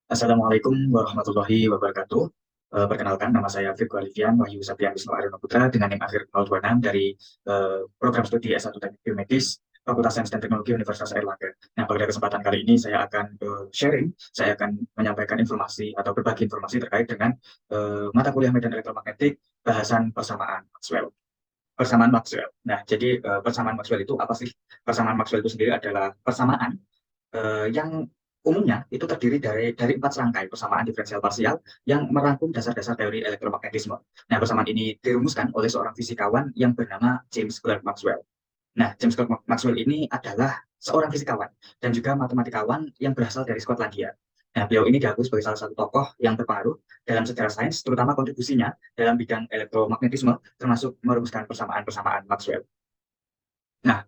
Assalamualaikum warahmatullahi wabarakatuh. Perkenalkan, nama saya Firgo Alifian Wahyu Satrian Wisnu Aryono Putra dengan NIM akhir 026 dari program studi S1 Teknik Biomedis Fakultas Sains dan Teknologi Universitas Airlangga. Nah, pada kesempatan kali ini saya akan sharing, saya akan menyampaikan informasi atau berbagi informasi terkait dengan mata kuliah medan elektromagnetik bahasan persamaan Maxwell. Persamaan Maxwell. Nah, jadi persamaan Maxwell itu apa sih? Persamaan Maxwell itu sendiri adalah persamaan yang umumnya itu terdiri dari empat serangkai persamaan diferensial parsial yang merangkum dasar-dasar teori elektromagnetisme. Nah, persamaan ini dirumuskan oleh seorang fisikawan yang bernama James Clerk Maxwell. Nah, James Clerk Maxwell ini adalah seorang fisikawan dan juga matematikawan yang berasal dari Skotlandia. Nah, beliau ini diakui sebagai salah satu tokoh yang berpengaruh dalam sejarah sains, terutama kontribusinya dalam bidang elektromagnetisme, termasuk merumuskan persamaan-persamaan Maxwell. Nah,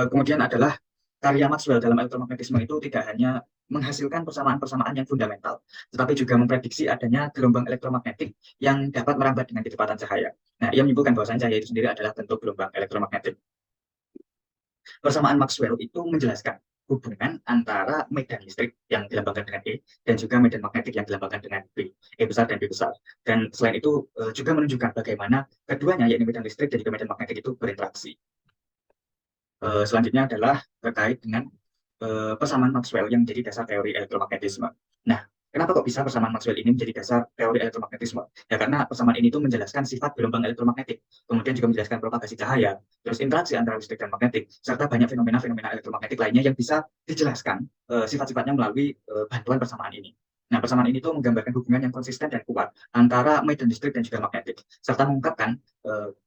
kemudian adalah karya Maxwell dalam elektromagnetisme itu tidak hanya menghasilkan persamaan-persamaan yang fundamental, tetapi juga memprediksi adanya gelombang elektromagnetik yang dapat merambat dengan kecepatan cahaya. Nah, ia menyebutkan bahwa cahaya itu sendiri adalah bentuk gelombang elektromagnetik. Persamaan Maxwell itu menjelaskan hubungan antara medan listrik yang dilambangkan dengan E dan juga medan magnetik yang dilambangkan dengan B, E besar dan B besar. Dan selain itu juga menunjukkan bagaimana keduanya, yakni medan listrik dan juga medan magnetik itu berinteraksi. Selanjutnya adalah terkait dengan persamaan Maxwell yang menjadi dasar teori elektromagnetisme. Nah, kenapa kok bisa persamaan Maxwell ini menjadi dasar teori elektromagnetisme? Ya karena persamaan ini tuh menjelaskan sifat gelombang elektromagnetik, kemudian juga menjelaskan propagasi cahaya, terus interaksi antara listrik dan magnetik, serta banyak fenomena-fenomena elektromagnetik lainnya yang bisa dijelaskan sifat-sifatnya melalui bantuan persamaan ini. Nah, persamaan ini tuh menggambarkan hubungan yang konsisten dan kuat antara medan listrik dan juga magnetik, serta mengungkapkan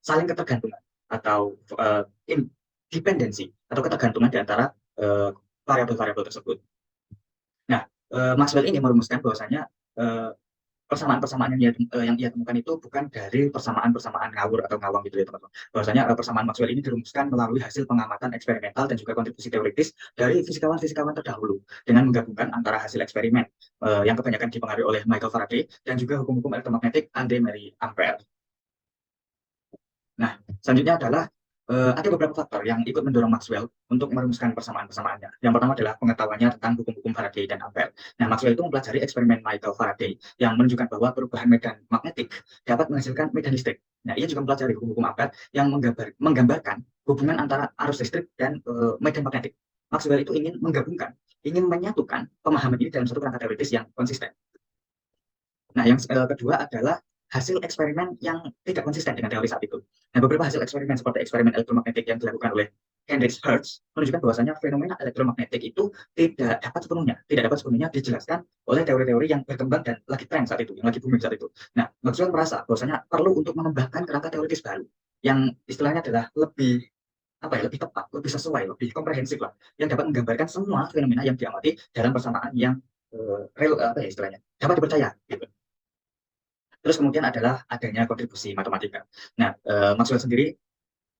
saling ketergantungan atau dependensi atau ketergantungan di antara variabel-variabel tersebut. Nah, Maxwell ini merumuskan bahwasanya persamaan-persamaan yang ia temukan itu bukan dari persamaan-persamaan ngawur atau ngawang gitu ya teman-teman. Bahwasanya persamaan Maxwell ini dirumuskan melalui hasil pengamatan eksperimental dan juga kontribusi teoritis dari fisikawan-fisikawan terdahulu dengan menggabungkan antara hasil eksperimen yang kebanyakan dipengaruhi oleh Michael Faraday dan juga hukum-hukum elektromagnetik Andre Marie Ampere. Nah, selanjutnya adalah ada beberapa faktor yang ikut mendorong Maxwell untuk merumuskan persamaan-persamaannya. Yang pertama adalah pengetahuannya tentang hukum-hukum Faraday dan Ampere. Nah, Maxwell itu mempelajari eksperimen Michael Faraday yang menunjukkan bahwa perubahan medan magnetik dapat menghasilkan medan listrik. Nah, ia juga mempelajari hukum-hukum Ampere yang menggambarkan hubungan antara arus listrik dan medan magnetik. Maxwell itu ingin menggabungkan, ingin menyatukan pemahaman ini dalam satu kerangka teoritis yang konsisten. Nah, yang kedua adalah hasil eksperimen yang tidak konsisten dengan teori saat itu. Nah, beberapa hasil eksperimen seperti eksperimen elektromagnetik yang dilakukan oleh Heinrich Hertz menunjukkan bahwasanya fenomena elektromagnetik itu tidak dapat sepenuhnya dijelaskan oleh teori-teori yang berkembang dan lagi tren saat itu, yang lagi booming saat itu. Nah, Maxwell merasa bahwasanya perlu untuk mengembangkan kerangka teoritis baru yang istilahnya adalah lebih lebih tepat, lebih sesuai, lebih komprehensif lah, yang dapat menggambarkan semua fenomena yang diamati dalam persamaan yang real, istilahnya dapat dipercaya gitu. Terus kemudian adalah adanya kontribusi matematika. Nah, Maxwell sendiri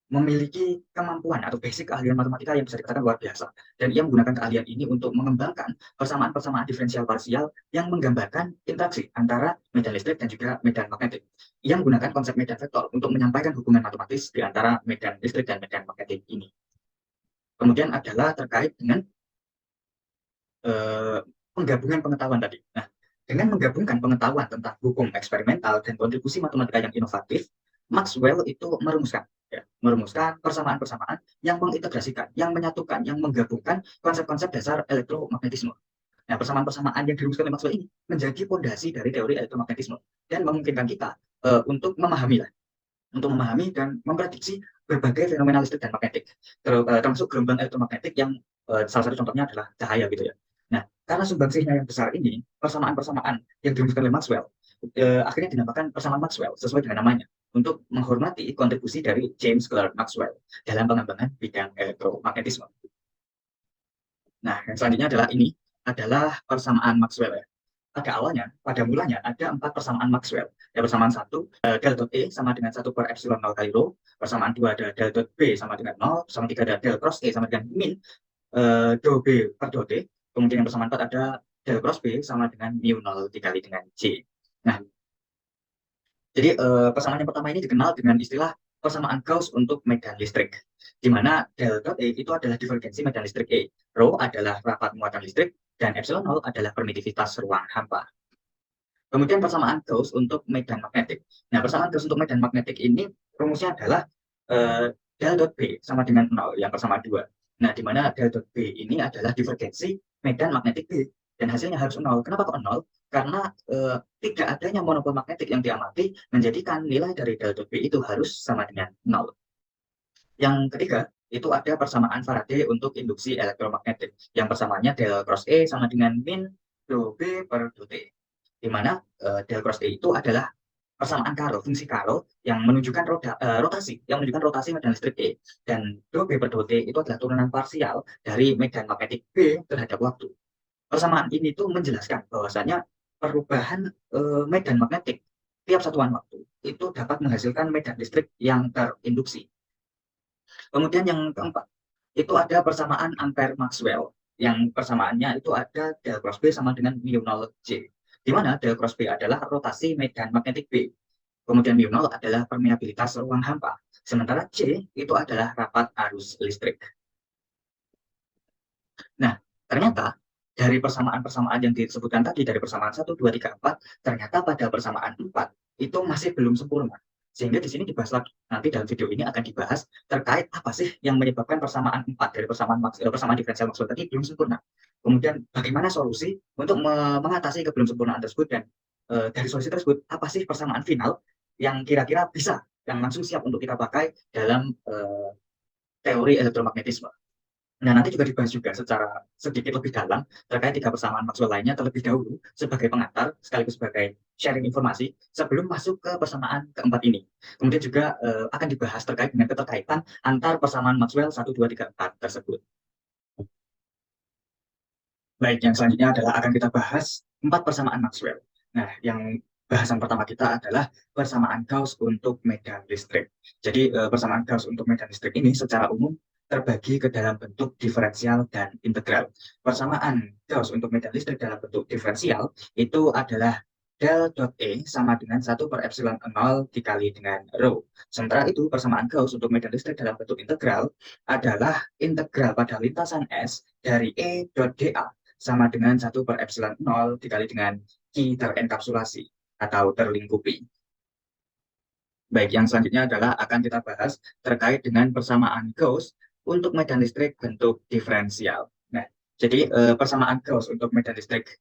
memiliki kemampuan atau basic keahlian matematika yang bisa dikatakan luar biasa. Dan ia menggunakan keahlian ini untuk mengembangkan persamaan-persamaan diferensial parsial yang menggambarkan interaksi antara medan listrik dan juga medan magnetik. Ia menggunakan konsep medan vektor untuk menyampaikan hubungan matematis di antara medan listrik dan medan magnetik ini. Kemudian adalah terkait dengan penggabungan pengetahuan tadi. Nah, dengan menggabungkan pengetahuan tentang hukum eksperimental dan kontribusi matematika yang inovatif, Maxwell itu merumuskan persamaan-persamaan yang mengintegrasikan, yang menyatukan, yang menggabungkan konsep-konsep dasar elektromagnetisme. Nah, persamaan-persamaan yang dirumuskan oleh Maxwell ini menjadi fondasi dari teori elektromagnetisme dan memungkinkan kita untuk memahami dan memprediksi berbagai fenomena listrik dan magnetik, termasuk gelombang elektromagnetik yang salah satu contohnya adalah cahaya gitu ya. Nah, karena sumbangsihnya yang besar ini, persamaan-persamaan yang dirumuskan oleh Maxwell akhirnya dinamakan persamaan Maxwell sesuai dengan namanya untuk menghormati kontribusi dari James Clerk Maxwell dalam pengembangan bidang elektromagnetisme. Nah, yang selanjutnya adalah persamaan Maxwell ya. Pada mulanya ada 4 persamaan Maxwell. Ya, persamaan 1, del dot E sama dengan 1 per epsilon 0 kali rho. Persamaan 2 ada del dot B sama dengan 0. Persamaan 3 ada del cross E sama dengan min do B per do T. Kemudian yang persamaan 4 ada del cross B sama dengan mu 0 dikali dengan C. Nah, jadi persamaan yang pertama ini dikenal dengan istilah persamaan Gauss untuk medan listrik, di mana del dot E itu adalah divergensi medan listrik E. Rho adalah rapat muatan listrik, dan epsilon 0 adalah permitivitas ruang hampa. Kemudian persamaan Gauss untuk medan magnetik. Nah, persamaan Gauss untuk medan magnetik ini rumusnya adalah del dot B sama dengan 0, yang persamaan 2. Nah, di mana del dot B ini adalah divergensi medan magnetik B, dan hasilnya harus 0. Kenapa kok 0? Karena tidak adanya monopol magnetik yang diamati menjadikan nilai dari del dot B itu harus sama dengan 0. Yang ketiga, itu ada persamaan Faraday untuk induksi elektromagnetik, yang persamaannya del cross E sama dengan min rho B per rho T, di mana del cross E itu adalah persamaan Carnot, fungsi Carnot yang menunjukkan rotasi medan listrik E, dan rho B per rho T itu adalah turunan parsial dari medan magnetik B terhadap waktu. Persamaan ini tuh menjelaskan bahwasanya perubahan medan magnetik tiap satuan waktu itu dapat menghasilkan medan listrik yang terinduksi. Kemudian yang keempat, itu ada persamaan Ampere-Maxwell, yang persamaannya itu ada del cross B sama dengan mu0 J, di mana del cross B adalah rotasi medan magnetik B, kemudian mu0 adalah permeabilitas ruang hampa, sementara J itu adalah rapat arus listrik. Nah, ternyata dari persamaan-persamaan yang disebutkan tadi, dari persamaan 1, 2, 3, 4, ternyata pada persamaan 4 itu masih belum sempurna. Sehingga di sini dibahas lagi. Nanti dalam video ini akan dibahas terkait apa sih yang menyebabkan persamaan 4 dari persamaan diferensial Maxwell tadi belum sempurna. Kemudian bagaimana solusi untuk mengatasi kebelum sempurnaan tersebut, dan dari solusi tersebut apa sih persamaan final yang kira-kira bisa, yang langsung siap untuk kita pakai dalam teori elektromagnetisme. Nah, nanti juga dibahas juga secara sedikit lebih dalam terkait 3 persamaan Maxwell lainnya terlebih dahulu sebagai pengantar sekaligus sebagai sharing informasi sebelum masuk ke persamaan keempat ini. Kemudian juga akan dibahas terkait dengan keterkaitan antar persamaan Maxwell 1, 2, 3, 4 tersebut. Baik, yang selanjutnya adalah akan kita bahas 4 persamaan Maxwell. Nah, yang bahasan pertama kita adalah persamaan Gauss untuk medan listrik. Jadi, persamaan Gauss untuk medan listrik ini secara umum terbagi ke dalam bentuk diferensial dan integral. Persamaan Gauss untuk medan listrik dalam bentuk diferensial itu adalah del dot E sama dengan 1 per epsilon 0 dikali dengan rho. Sementara itu, persamaan Gauss untuk medan listrik dalam bentuk integral adalah integral pada lintasan S dari E dot dA sama dengan 1 per epsilon 0 dikali dengan Q terenkapsulasi atau terlingkupi. Baik, yang selanjutnya adalah akan kita bahas terkait dengan persamaan Gauss untuk medan listrik bentuk diferensial. Nah, jadi persamaan Gauss untuk medan listrik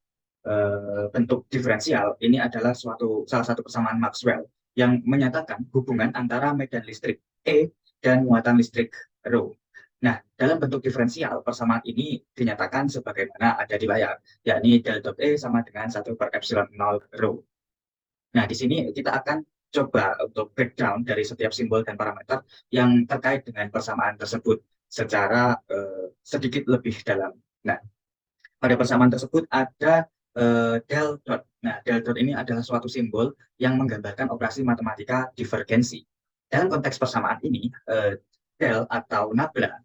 bentuk diferensial ini adalah salah satu persamaan Maxwell yang menyatakan hubungan antara medan listrik E dan muatan listrik rho. Nah, dalam bentuk diferensial, persamaan ini dinyatakan sebagaimana ada di layar, yakni del dot E sama dengan 1 per epsilon 0 rho. Nah, di sini kita akan coba untuk breakdown dari setiap simbol dan parameter yang terkait dengan persamaan tersebut secara sedikit lebih dalam. Nah, pada persamaan tersebut ada del dot. Nah, del dot ini adalah suatu simbol yang menggambarkan operasi matematika divergensi. Dalam konteks persamaan ini, del atau nabla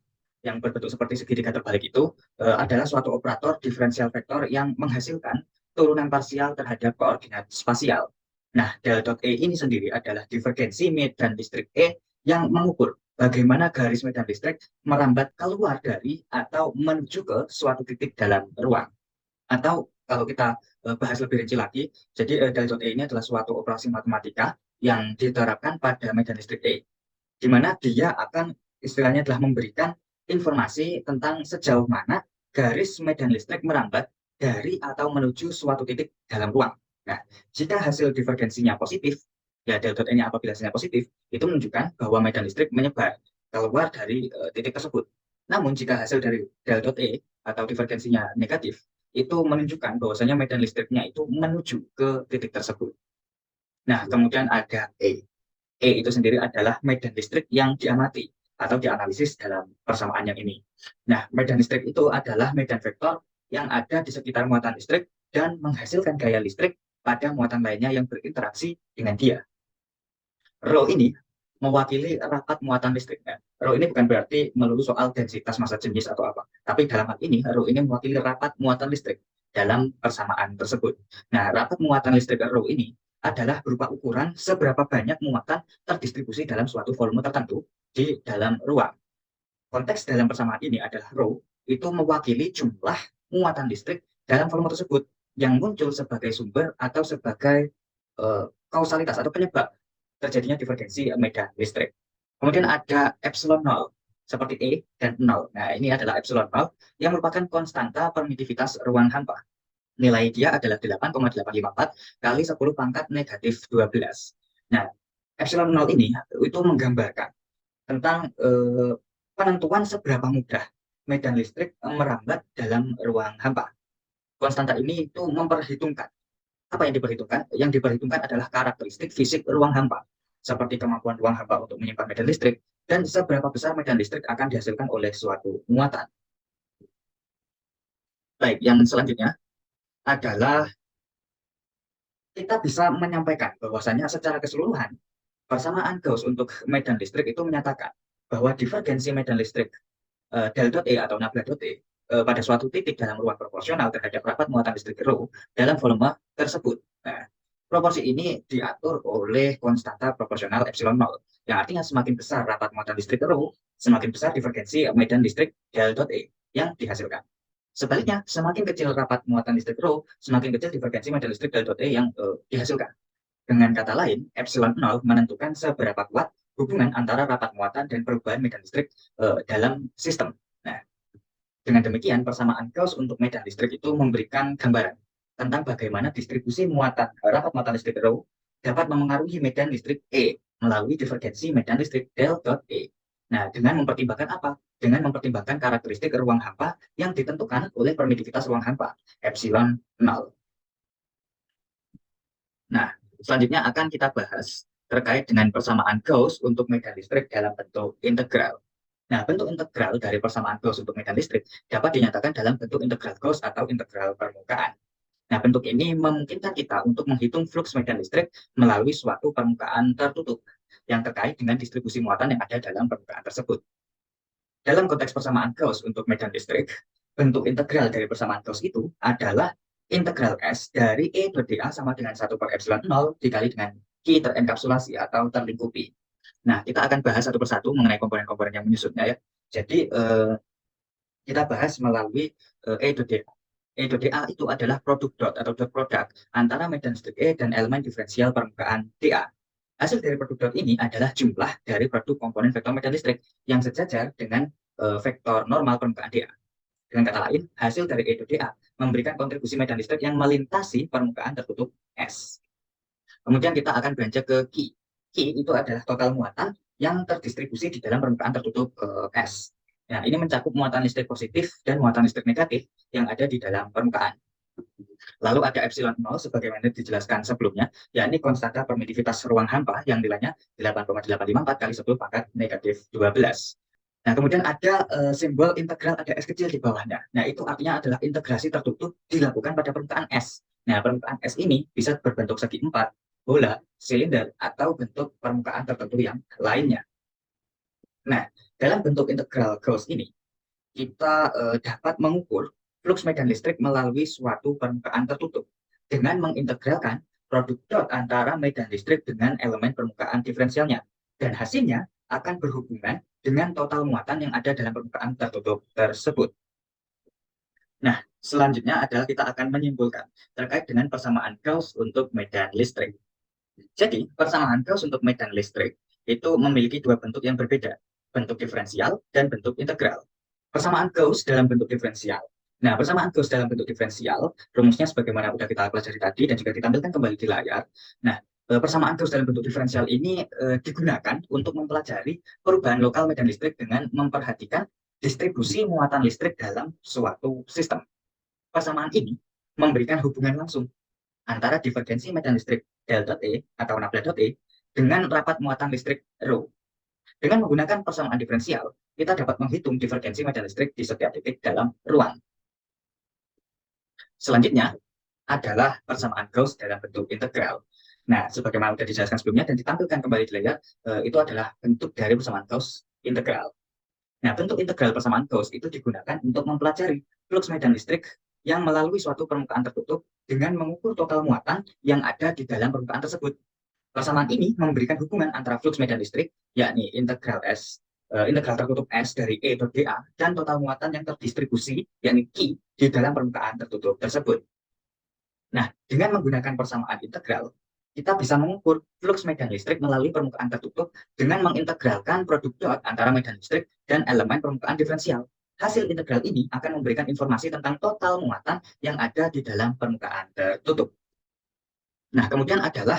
yang berbentuk seperti segitiga terbalik itu adalah suatu operator diferensial vektor yang menghasilkan turunan parsial terhadap koordinat spasial. Nah, del dot E ini sendiri adalah divergensi medan listrik E yang mengukur bagaimana garis medan listrik merambat keluar dari atau menuju ke suatu titik dalam ruang. Atau kalau kita bahas lebih rinci lagi, jadi del dot E ini adalah suatu operasi matematika yang diterapkan pada medan listrik E, di mana dia akan istilahnya adalah memberikan informasi tentang sejauh mana garis medan listrik merambat dari atau menuju suatu titik dalam ruang. Nah, jika hasil divergensinya positif, ya del dot E-nya apabila hasilnya positif, itu menunjukkan bahwa medan listrik menyebar keluar dari titik tersebut. Namun, jika hasil dari del dot E atau divergensinya negatif, itu menunjukkan bahwasanya medan listriknya itu menuju ke titik tersebut. Nah, kemudian ada E. E itu sendiri adalah medan listrik yang diamati atau dianalisis dalam persamaan yang ini. Nah, medan listrik itu adalah medan vektor yang ada di sekitar muatan listrik dan menghasilkan gaya listrik pada muatan lainnya yang berinteraksi dengan dia. Rho ini mewakili rapat muatan listriknya. Rho ini bukan berarti melulu soal densitas massa jenis atau apa, tapi dalam hal ini Rho ini mewakili rapat muatan listrik dalam persamaan tersebut. Nah, rapat muatan listrik Rho ini adalah berupa ukuran seberapa banyak muatan terdistribusi dalam suatu volume tertentu di dalam ruang. Konteks dalam persamaan ini adalah Rho itu mewakili jumlah muatan listrik dalam volume tersebut yang muncul sebagai sumber atau sebagai kausalitas atau penyebab terjadinya divergensi medan listrik. Kemudian ada epsilon 0 seperti E dan 0. Nah, ini adalah epsilon 0 yang merupakan konstanta permitivitas ruang hampa. Nilai dia adalah 8,854 kali 10 pangkat negatif 12. Nah, epsilon 0 ini itu menggambarkan tentang penentuan seberapa mudah medan listrik merambat dalam ruang hampa. Konstanta ini itu memperhitungkan apa yang diperhitungkan? Yang diperhitungkan adalah karakteristik fisik ruang hampa, seperti kemampuan ruang hampa untuk menyimpan medan listrik dan seberapa besar medan listrik akan dihasilkan oleh suatu muatan. Baik, yang selanjutnya adalah kita bisa menyampaikan bahwasanya secara keseluruhan persamaan Gauss untuk medan listrik itu menyatakan bahwa divergensi medan listrik del dot E atau nabla dot E pada suatu titik dalam ruang proporsional terhadap rapat muatan listrik rho dalam volume tersebut. Nah, proporsi ini diatur oleh konstanta proporsional epsilon 0, yang artinya semakin besar rapat muatan listrik rho, semakin besar divergensi medan listrik del dot E yang dihasilkan. Sebaliknya, semakin kecil rapat muatan listrik rho, semakin kecil divergensi medan listrik del dot E yang dihasilkan. Dengan kata lain, epsilon 0 menentukan seberapa kuat hubungan antara rapat muatan dan perubahan medan listrik dalam sistem. Nah, dengan demikian, persamaan Gauss untuk medan listrik itu memberikan gambaran tentang bagaimana distribusi muatan rapat muatan listrik rho dapat memengaruhi medan listrik E melalui divergensi medan listrik del dot E. Nah, dengan mempertimbangkan apa? Dengan mempertimbangkan karakteristik ruang hampa yang ditentukan oleh permitivitas ruang hampa, epsilon 0. Nah, selanjutnya akan kita bahas terkait dengan persamaan Gauss untuk medan listrik dalam bentuk integral. Nah, bentuk integral dari persamaan Gauss untuk medan listrik dapat dinyatakan dalam bentuk integral Gauss atau integral permukaan. Nah, bentuk ini memungkinkan kita untuk menghitung fluks medan listrik melalui suatu permukaan tertutup yang terkait dengan distribusi muatan yang ada dalam permukaan tersebut. Dalam konteks persamaan Gauss untuk medan listrik, bentuk integral dari persamaan Gauss itu adalah integral S dari E per dA sama dengan 1 per epsilon 0 dikali dengan Q terenkapsulasi atau terlingkupi. Nah, kita akan bahas satu persatu mengenai komponen-komponen yang menyusunnya ya. Jadi, kita bahas melalui E per dA. E per dA itu adalah produk dot atau dot produk antara medan listrik E dan elemen diferensial permukaan dA. Hasil dari produk dot ini adalah jumlah dari produk komponen vektor medan listrik yang sejajar dengan vektor normal permukaan dA. Dengan kata lain, hasil dari E dA memberikan kontribusi medan listrik yang melintasi permukaan tertutup S. Kemudian kita akan beranjak ke Q. Q itu adalah total muatan yang terdistribusi di dalam permukaan tertutup S. Nah, ini mencakup muatan listrik positif dan muatan listrik negatif yang ada di dalam permukaan. Lalu ada epsilon 0 sebagaimana dijelaskan sebelumnya, yakni konstanta permitivitas ruang hampa yang nilainya 8,854 kali 10 pangkat negatif 12. Nah, kemudian ada simbol integral, ada S kecil di bawahnya. Nah, itu artinya adalah integrasi tertutup dilakukan pada permukaan S. Nah, permukaan S ini bisa berbentuk segi empat, bola, silinder, atau bentuk permukaan tertentu yang lainnya. Nah, dalam bentuk integral Gauss ini, kita dapat mengukur fluks medan listrik melalui suatu permukaan tertutup dengan mengintegralkan produk dot antara medan listrik dengan elemen permukaan diferensialnya. Dan hasilnya akan berhubungan dengan total muatan yang ada dalam permukaan tertutup tersebut. Nah, selanjutnya adalah kita akan menyimpulkan terkait dengan persamaan Gauss untuk medan listrik. Jadi, persamaan Gauss untuk medan listrik itu memiliki dua bentuk yang berbeda, bentuk diferensial dan bentuk integral. Persamaan Gauss dalam bentuk diferensial. Nah, persamaan Gauss dalam bentuk diferensial, rumusnya sebagaimana sudah kita pelajari tadi dan juga ditampilkan kembali di layar. Nah, persamaan Gauss dalam bentuk diferensial ini digunakan untuk mempelajari perubahan lokal medan listrik dengan memperhatikan distribusi muatan listrik dalam suatu sistem. Persamaan ini memberikan hubungan langsung antara divergensi medan listrik del dot E atau nabla dot E dengan rapat muatan listrik rho. Dengan menggunakan persamaan diferensial, kita dapat menghitung divergensi medan listrik di setiap titik dalam ruang. Selanjutnya adalah persamaan Gauss dalam bentuk integral. Nah, sebagaimana sudah dijelaskan sebelumnya dan ditampilkan kembali di layar, itu adalah bentuk dari persamaan Gauss integral. Nah, bentuk integral persamaan Gauss itu digunakan untuk mempelajari fluks medan listrik yang melalui suatu permukaan tertutup dengan mengukur total muatan yang ada di dalam permukaan tersebut. Persamaan ini memberikan hubungan antara fluks medan listrik, yakni integral S integral tertutup S dari E dot dA dan total muatan yang terdistribusi, yakni Q, di dalam permukaan tertutup tersebut. Nah, dengan menggunakan persamaan integral, kita bisa mengukur flux medan listrik melalui permukaan tertutup dengan mengintegralkan produk dot antara medan listrik dan elemen permukaan diferensial. Hasil integral ini akan memberikan informasi tentang total muatan yang ada di dalam permukaan tertutup. Nah, kemudian adalah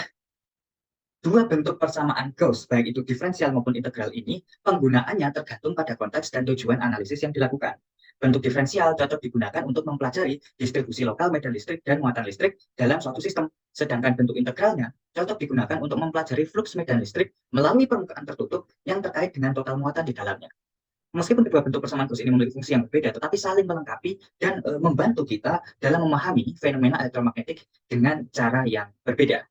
dua bentuk persamaan Gauss, baik itu diferensial maupun integral ini, penggunaannya tergantung pada konteks dan tujuan analisis yang dilakukan. Bentuk diferensial cocok digunakan untuk mempelajari distribusi lokal medan listrik dan muatan listrik dalam suatu sistem. Sedangkan bentuk integralnya cocok digunakan untuk mempelajari flux medan listrik melalui permukaan tertutup yang terkait dengan total muatan di dalamnya. Meskipun kedua bentuk persamaan Gauss ini memiliki fungsi yang berbeda, tetapi saling melengkapi dan membantu kita dalam memahami fenomena elektromagnetik dengan cara yang berbeda.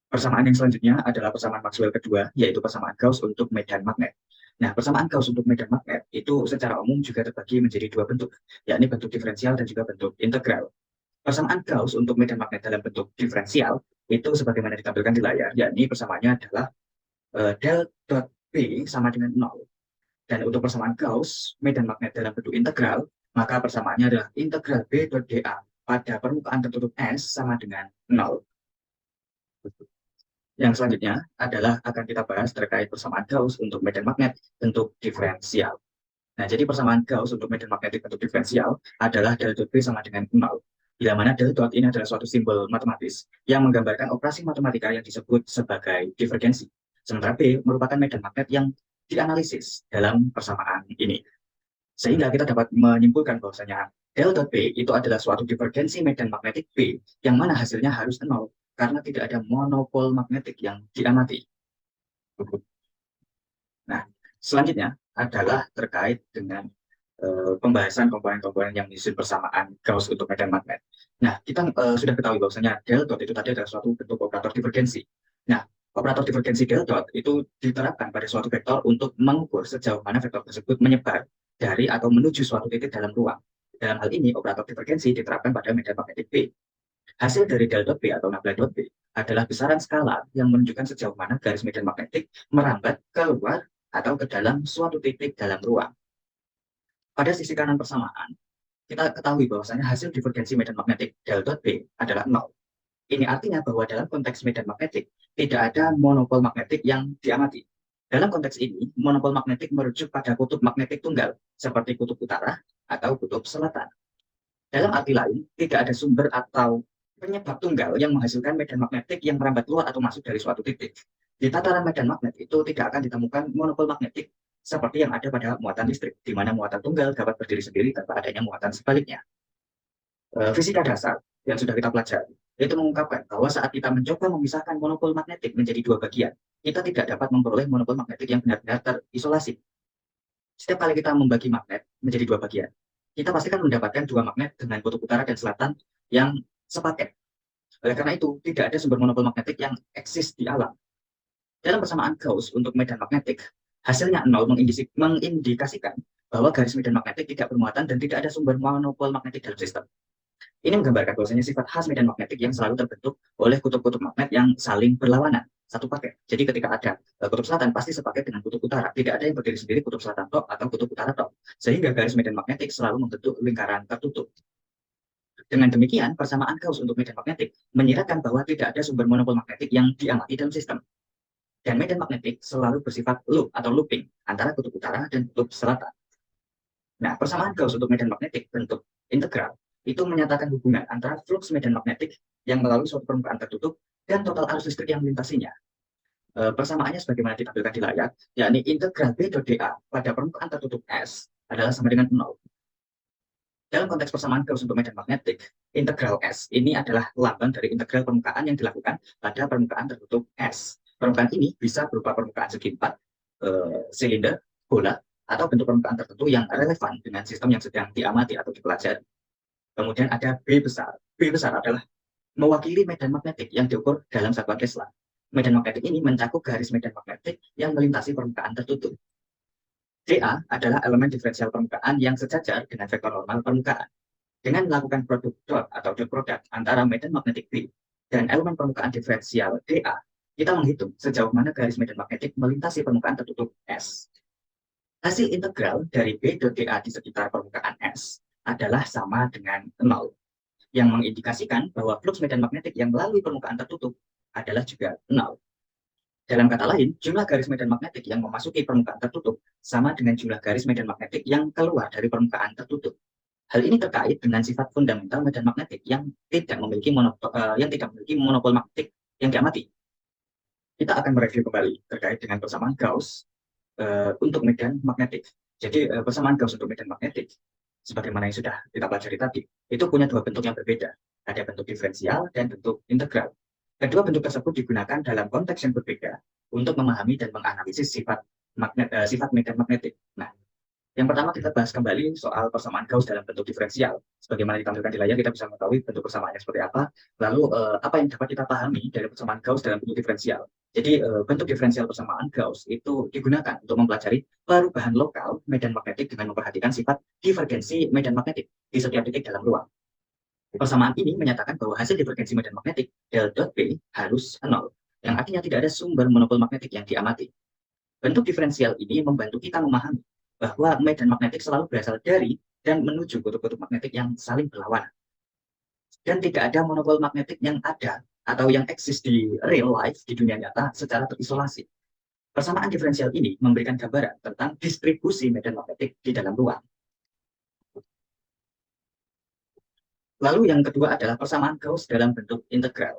Persamaan yang selanjutnya adalah persamaan Maxwell kedua, yaitu persamaan Gauss untuk medan magnet. Nah, persamaan Gauss untuk medan magnet itu secara umum juga terbagi menjadi dua bentuk, yakni bentuk diferensial dan juga bentuk integral. Persamaan Gauss untuk medan magnet dalam bentuk diferensial itu sebagaimana ditampilkan di layar, yakni persamaannya adalah del dot B sama dengan 0. Dan untuk persamaan Gauss medan magnet dalam bentuk integral, maka persamaannya adalah integral B dot dA pada permukaan tertutup S sama dengan 0. Yang selanjutnya adalah akan kita bahas terkait persamaan Gauss untuk medan magnet bentuk diferensial. Nah, jadi persamaan Gauss untuk medan magnetik bentuk diferensial adalah del dot B sama dengan 0. Bila mana del dot ini adalah suatu simbol matematis yang menggambarkan operasi matematika yang disebut sebagai divergensi. Sementara B merupakan medan magnet yang dianalisis dalam persamaan ini. Sehingga kita dapat menyimpulkan bahwasanya del dot B itu adalah suatu divergensi medan magnetik B yang mana hasilnya harus 0 karena tidak ada monopol magnetik yang diamati. Nah, selanjutnya adalah terkait dengan pembahasan komponen-komponen yang menyusun persamaan Gauss untuk medan magnet. Nah, kita sudah ketahui bahwasanya del dot itu tadi adalah suatu bentuk operator divergensi. Nah, operator divergensi del dot itu diterapkan pada suatu vektor untuk mengukur sejauh mana vektor tersebut menyebar dari atau menuju suatu titik dalam ruang. Dalam hal ini, operator divergensi diterapkan pada medan magnetik B. Hasil dari del dot B atau nabla dot B adalah besaran skala yang menunjukkan sejauh mana garis medan magnetik merambat keluar atau ke dalam suatu titik dalam ruang. Pada sisi kanan persamaan, kita ketahui bahwasanya hasil divergensi medan magnetik del dot B adalah 0. Ini artinya bahwa dalam konteks medan magnetik tidak ada monopol magnetik yang diamati. Dalam konteks ini, monopol magnetik merujuk pada kutub magnetik tunggal, seperti kutub utara atau kutub selatan. Dalam arti lain, tidak ada sumber atau penyebab tunggal yang menghasilkan medan magnetik yang merambat keluar atau masuk dari suatu titik. Di tataran medan magnet itu tidak akan ditemukan monopol magnetik seperti yang ada pada muatan listrik, di mana muatan tunggal dapat berdiri sendiri tanpa adanya muatan sebaliknya. Fisika dasar yang sudah kita pelajari itu mengungkapkan bahwa saat kita mencoba memisahkan monopol magnetik menjadi dua bagian, kita tidak dapat memperoleh monopol magnetik yang benar-benar terisolasi. Setiap kali kita membagi magnet menjadi dua bagian, kita pasti akan mendapatkan dua magnet dengan kutub utara dan selatan yang sepaket. Oleh karena itu, tidak ada sumber monopol magnetik yang eksis di alam. Dalam persamaan Gauss untuk medan magnetik, hasilnya 0 mengindikasikan bahwa garis medan magnetik tidak bermuatan dan tidak ada sumber monopol magnetik dalam sistem. Ini menggambarkan bahwasanya sifat khas medan magnetik yang selalu terbentuk oleh kutub-kutub magnet yang saling berlawanan, satu paket. Jadi ketika ada kutub selatan pasti sepaket dengan kutub utara. Tidak ada yang berdiri sendiri kutub selatan tok atau kutub utara tok. Sehingga garis medan magnetik selalu membentuk lingkaran tertutup. Dengan demikian, persamaan Gauss untuk medan magnetik menyiratkan bahwa tidak ada sumber monopol magnetik yang diamati dalam sistem. Dan medan magnetik selalu bersifat loop atau looping antara kutub utara dan kutub selatan. Nah, persamaan Gauss untuk medan magnetik bentuk integral itu menyatakan hubungan antara flux medan magnetik yang melalui suatu permukaan tertutup dan total arus listrik yang melintasinya. Persamaannya sebagaimana ditampilkan di layar, yakni integral B dot dA pada permukaan tertutup S adalah sama dengan 0. Dalam konteks persamaan Gauss untuk medan magnetik, integral S ini adalah lambang dari integral permukaan yang dilakukan pada permukaan tertutup S. Permukaan ini bisa berupa permukaan segi empat, silinder, bola, atau bentuk permukaan tertentu yang relevan dengan sistem yang sedang diamati atau dipelajari. Kemudian ada B besar. B besar adalah mewakili medan magnetik yang diukur dalam satuan Tesla. Medan magnetik ini mencakup garis medan magnetik yang melintasi permukaan tertutup. dA adalah elemen diferensial permukaan yang sejajar dengan vektor normal permukaan. Dengan melakukan produk dot atau dot product antara medan magnetik B dan elemen permukaan diferensial dA, kita menghitung sejauh mana garis medan magnetik melintasi permukaan tertutup S. Hasil integral dari B.dA di sekitar permukaan S adalah sama dengan 0, yang mengindikasikan bahwa flux medan magnetik yang melalui permukaan tertutup adalah juga 0. Dalam kata lain, jumlah garis medan magnetik yang memasuki permukaan tertutup sama dengan jumlah garis medan magnetik yang keluar dari permukaan tertutup. Hal ini terkait dengan sifat fundamental medan magnetik yang tidak memiliki monopol magnetik yang diamati. Kita akan mereview kembali terkait dengan persamaan Gauss untuk medan magnetik. Jadi persamaan Gauss untuk medan magnetik, sebagaimana yang sudah kita pelajari tadi, itu punya dua bentuk yang berbeda. Ada bentuk diferensial dan bentuk integral. Kedua bentuk tersebut digunakan dalam konteks yang berbeda untuk memahami dan menganalisis sifat medan magnetik. Nah, yang pertama kita bahas kembali soal persamaan Gauss dalam bentuk diferensial. Sebagaimana ditampilkan di layar, kita bisa mengetahui bentuk persamaannya seperti apa. Lalu apa yang dapat kita pahami dari persamaan Gauss dalam bentuk diferensial. Jadi bentuk diferensial persamaan Gauss itu digunakan untuk mempelajari perubahan lokal medan magnetik dengan memperhatikan sifat divergensi medan magnetik di setiap titik dalam ruang. Persamaan ini menyatakan bahwa hasil divergensi medan magnetik del dot P harus 0, yang artinya tidak ada sumber monopol magnetik yang diamati. Bentuk diferensial ini membantu kita memahami bahwa medan magnetik selalu berasal dari dan menuju kutub-kutub magnetik yang saling berlawanan. Dan tidak ada monopol magnetik yang ada atau yang eksis di real life, di dunia nyata, secara terisolasi. Persamaan diferensial ini memberikan gambaran tentang distribusi medan magnetik di dalam ruang. Lalu yang kedua adalah persamaan Gauss dalam bentuk integral.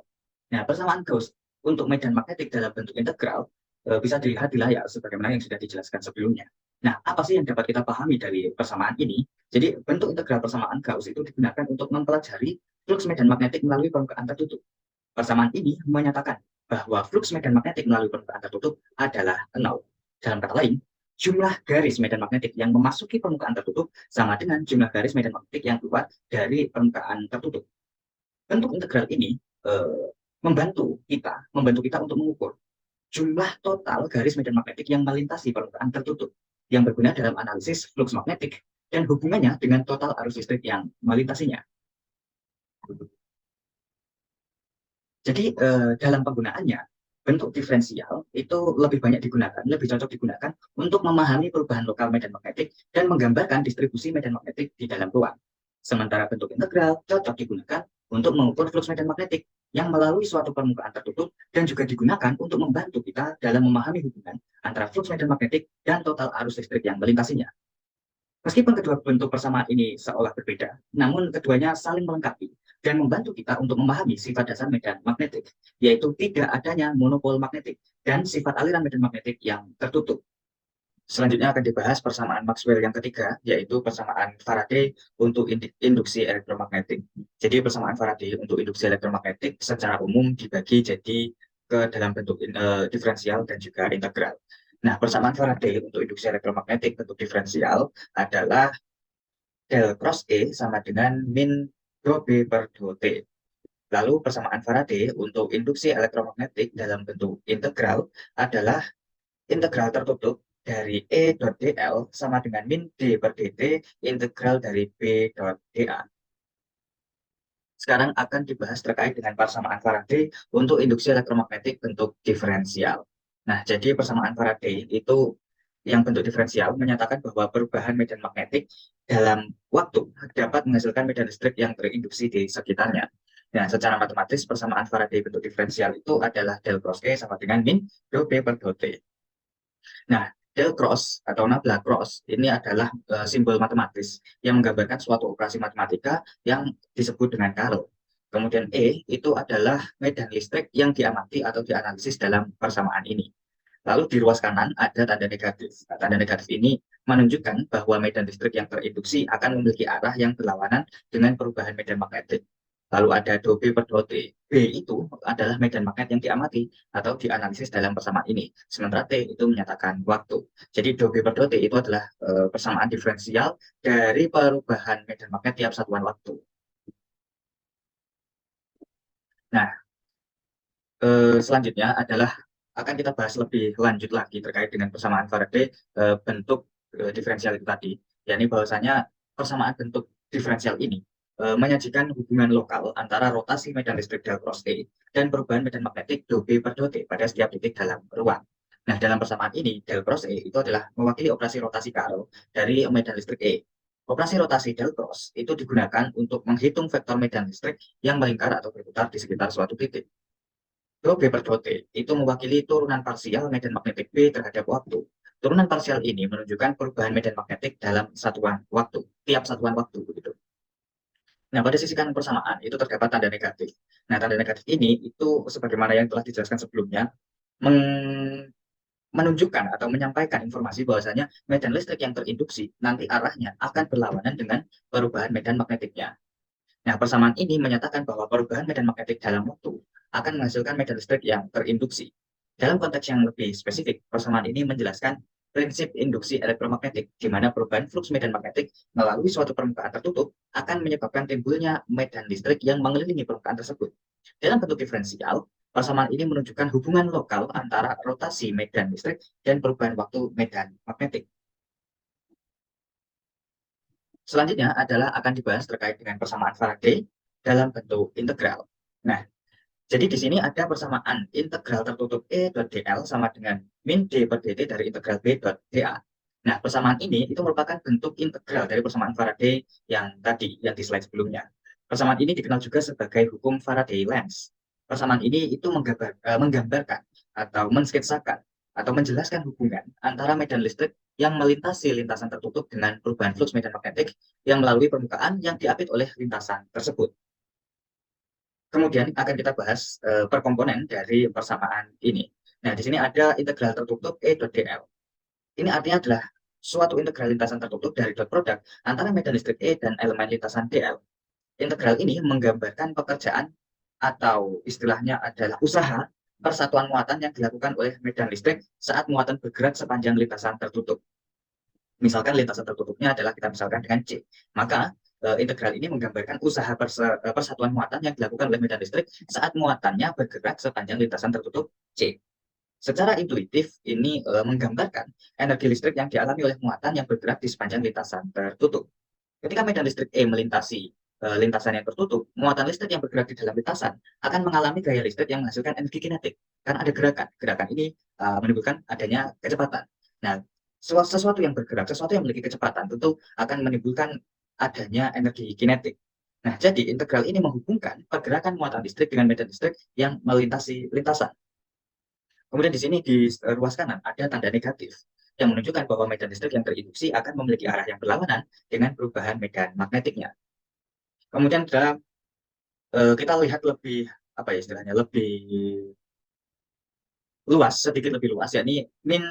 Nah, persamaan Gauss untuk medan magnetik dalam bentuk integral bisa dilihat di layar sebagaimana yang sudah dijelaskan sebelumnya. Nah, apa sih yang dapat kita pahami dari persamaan ini? Jadi, bentuk integral persamaan Gauss itu digunakan untuk mempelajari flux medan magnetik melalui permukaan tertutup. Persamaan ini menyatakan bahwa flux medan magnetik melalui permukaan tertutup adalah 0. Dalam kata lain, jumlah garis medan magnetik yang memasuki permukaan tertutup sama dengan jumlah garis medan magnetik yang keluar dari permukaan tertutup. Bentuk integral ini membantu kita untuk mengukur jumlah total garis medan magnetik yang melintasi permukaan tertutup yang berguna dalam analisis flux magnetik dan hubungannya dengan total arus listrik yang melintasinya. Jadi dalam penggunaannya, bentuk diferensial itu lebih banyak digunakan, lebih cocok digunakan untuk memahami perubahan lokal medan magnetik dan menggambarkan distribusi medan magnetik di dalam ruang. Sementara bentuk integral cocok digunakan untuk mengukur flux medan magnetik yang melalui suatu permukaan tertutup dan juga digunakan untuk membantu kita dalam memahami hubungan antara flux medan magnetik dan total arus listrik yang melintasinya. Meskipun kedua bentuk persamaan ini seolah berbeda, namun keduanya saling melengkapi dan membantu kita untuk memahami sifat dasar medan magnetik, yaitu tidak adanya monopol magnetik dan sifat aliran medan magnetik yang tertutup. Selanjutnya akan dibahas persamaan Maxwell yang ketiga, yaitu persamaan Faraday untuk induksi elektromagnetik. Jadi persamaan Faraday untuk induksi elektromagnetik secara umum dibagi jadi ke dalam bentuk diferensial dan juga integral. Nah, persamaan Faraday untuk induksi elektromagnetik bentuk diferensial adalah del cross E sama dengan min dou B per dou T. Lalu persamaan Faraday untuk induksi elektromagnetik dalam bentuk integral adalah integral tertutup dari E dot dl sama dengan min D per dt integral dari B dot dA. Sekarang akan dibahas terkait dengan persamaan Faraday untuk induksi elektromagnetik bentuk diferensial. Nah, jadi persamaan Faraday itu yang bentuk diferensial menyatakan bahwa perubahan medan magnetik dalam waktu dapat menghasilkan medan listrik yang terinduksi di sekitarnya. Nah, secara matematis persamaan Faraday bentuk diferensial itu adalah del cross E sama dengan min dou B per dou T. Nah, del cross atau nabla cross ini adalah simbol matematis yang menggambarkan suatu operasi matematika yang disebut dengan kalau. Kemudian E itu adalah medan listrik yang diamati atau dianalisis dalam persamaan ini. Lalu di ruas kanan ada tanda negatif. Nah, tanda negatif ini menunjukkan bahwa medan listrik yang terinduksi akan memiliki arah yang berlawanan dengan perubahan medan magnetik. Lalu ada dou B per dou T. B itu adalah medan magnet yang diamati atau dianalisis dalam persamaan ini. Sementara T itu menyatakan waktu. Jadi dou B per dou T itu adalah persamaan diferensial dari perubahan medan magnet tiap satuan waktu. Nah, selanjutnya adalah akan kita bahas lebih lanjut lagi terkait dengan persamaan Faraday bentuk diferensial itu tadi. Yakni bahwasanya persamaan bentuk diferensial ini menyajikan hubungan lokal antara rotasi medan listrik del cross E dan perubahan medan magnetik dou B per dou T pada setiap titik dalam ruang. Nah, dalam persamaan ini, del cross E itu adalah mewakili operasi rotasi Carroll dari medan listrik E. Operasi rotasi del cross itu digunakan untuk menghitung vektor medan listrik yang melingkar atau berputar di sekitar suatu titik. Rho B per dot T itu mewakili turunan parsial medan magnetik B terhadap waktu. Turunan parsial ini menunjukkan perubahan medan magnetik dalam satuan waktu, tiap satuan waktu begitu. Nah, pada sisi kanan persamaan itu terdapat tanda negatif. Nah, tanda negatif ini itu sebagaimana yang telah dijelaskan sebelumnya, menunjukkan atau menyampaikan informasi bahwasanya medan listrik yang terinduksi nanti arahnya akan berlawanan dengan perubahan medan magnetiknya. Nah, persamaan ini menyatakan bahwa perubahan medan magnetik dalam waktu akan menghasilkan medan listrik yang terinduksi. Dalam konteks yang lebih spesifik, persamaan ini menjelaskan prinsip induksi elektromagnetik, di mana perubahan fluks medan magnetik melalui suatu permukaan tertutup akan menyebabkan timbulnya medan listrik yang mengelilingi permukaan tersebut. Dalam bentuk diferensial, persamaan ini menunjukkan hubungan lokal antara rotasi medan listrik dan perubahan waktu medan magnetik. Selanjutnya adalah akan dibahas terkait dengan persamaan Faraday dalam bentuk integral. Nah, jadi di sini ada persamaan integral tertutup E dot dl sama dengan min d per dt dari integral B dot dA. Nah, persamaan ini itu merupakan bentuk integral dari persamaan Faraday yang tadi, yang di slide sebelumnya. Persamaan ini dikenal juga sebagai hukum Faraday-Lenz. Persamaan ini itu menggambarkan atau mensketsakan atau menjelaskan hubungan antara medan listrik yang melintasi lintasan tertutup dengan perubahan flux medan magnetik yang melalui permukaan yang diapit oleh lintasan tersebut. Kemudian akan kita bahas per komponen dari persamaan ini. Nah, di sini ada integral tertutup E dot dl. Ini artinya adalah suatu integral lintasan tertutup dari dot produk antara medan listrik E dan elemen lintasan dl. Integral ini menggambarkan pekerjaan atau istilahnya adalah usaha persatuan muatan yang dilakukan oleh medan listrik saat muatan bergerak sepanjang lintasan tertutup. Misalkan lintasan tertutupnya adalah kita misalkan dengan C, maka integral ini menggambarkan usaha persatuan muatan yang dilakukan oleh medan listrik saat muatannya bergerak sepanjang lintasan tertutup C. Secara intuitif, ini menggambarkan energi listrik yang dialami oleh muatan yang bergerak di sepanjang lintasan tertutup. Ketika medan listrik E melintasi lintasan yang tertutup, muatan listrik yang bergerak di dalam lintasan akan mengalami gaya listrik yang menghasilkan energi kinetik. Karena ada gerakan. Gerakan ini menimbulkan adanya kecepatan. Nah, sesuatu yang bergerak, sesuatu yang memiliki kecepatan tentu akan menimbulkan adanya energi kinetik. Nah, jadi integral ini menghubungkan pergerakan muatan listrik dengan medan listrik yang melintasi lintasan. Kemudian di sini di ruas kanan ada tanda negatif yang menunjukkan bahwa medan listrik yang terinduksi akan memiliki arah yang berlawanan dengan perubahan medan magnetiknya. Kemudian kita lihat lebih apa ya istilahnya lebih luas, sedikit lebih luas, yakni min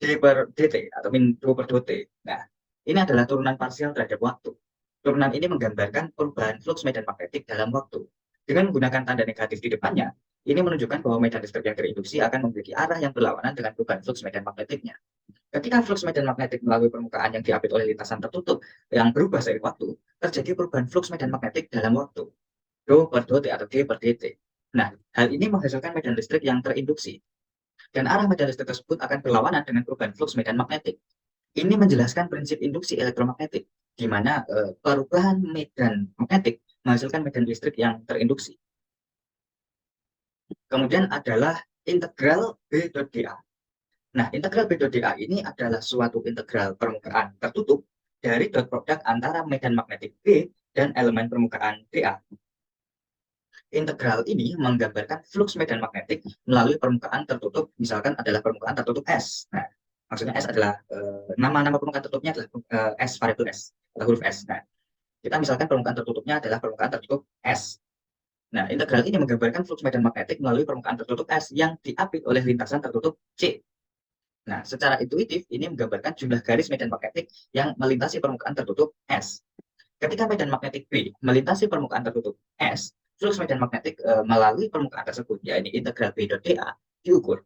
d per dt atau min rho per dot t. Nah, ini adalah turunan parsial terhadap waktu. Turunan ini menggambarkan perubahan flux medan magnetik dalam waktu. Dengan menggunakan tanda negatif di depannya, ini menunjukkan bahwa medan listrik yang terinduksi akan memiliki arah yang berlawanan dengan perubahan flux medan magnetiknya. Ketika flux medan magnetik melalui permukaan yang diapit oleh lintasan tertutup yang berubah seiring waktu, terjadi perubahan flux medan magnetik dalam waktu. Rho per dot T atau D per dt. Nah, hal ini menghasilkan medan listrik yang terinduksi. Dan arah medan listrik tersebut akan berlawanan dengan perubahan flux medan magnetik. Ini menjelaskan prinsip induksi elektromagnetik, di mana perubahan medan magnetik menghasilkan medan listrik yang terinduksi. Kemudian adalah integral B dot dA. Nah, integral B dot dA ini adalah suatu integral permukaan tertutup dari dot produk antara medan magnetik B dan elemen permukaan dA. Integral ini menggambarkan flux medan magnetik melalui permukaan tertutup, misalkan adalah permukaan tertutup S. Nah, maksudnya S adalah nama-nama permukaan tertutupnya adalah S, variabel S, atau huruf S. Nah, kita misalkan permukaan tertutupnya adalah permukaan tertutup S. Nah, integral ini menggambarkan flux medan magnetik melalui permukaan tertutup S yang diapit oleh lintasan tertutup C. Nah, secara intuitif ini menggambarkan jumlah garis medan magnetik yang melintasi permukaan tertutup S. Ketika medan magnetik B melintasi permukaan tertutup S, flux medan magnetik melalui permukaan tersebut, yaitu integral B dot dA, diukur.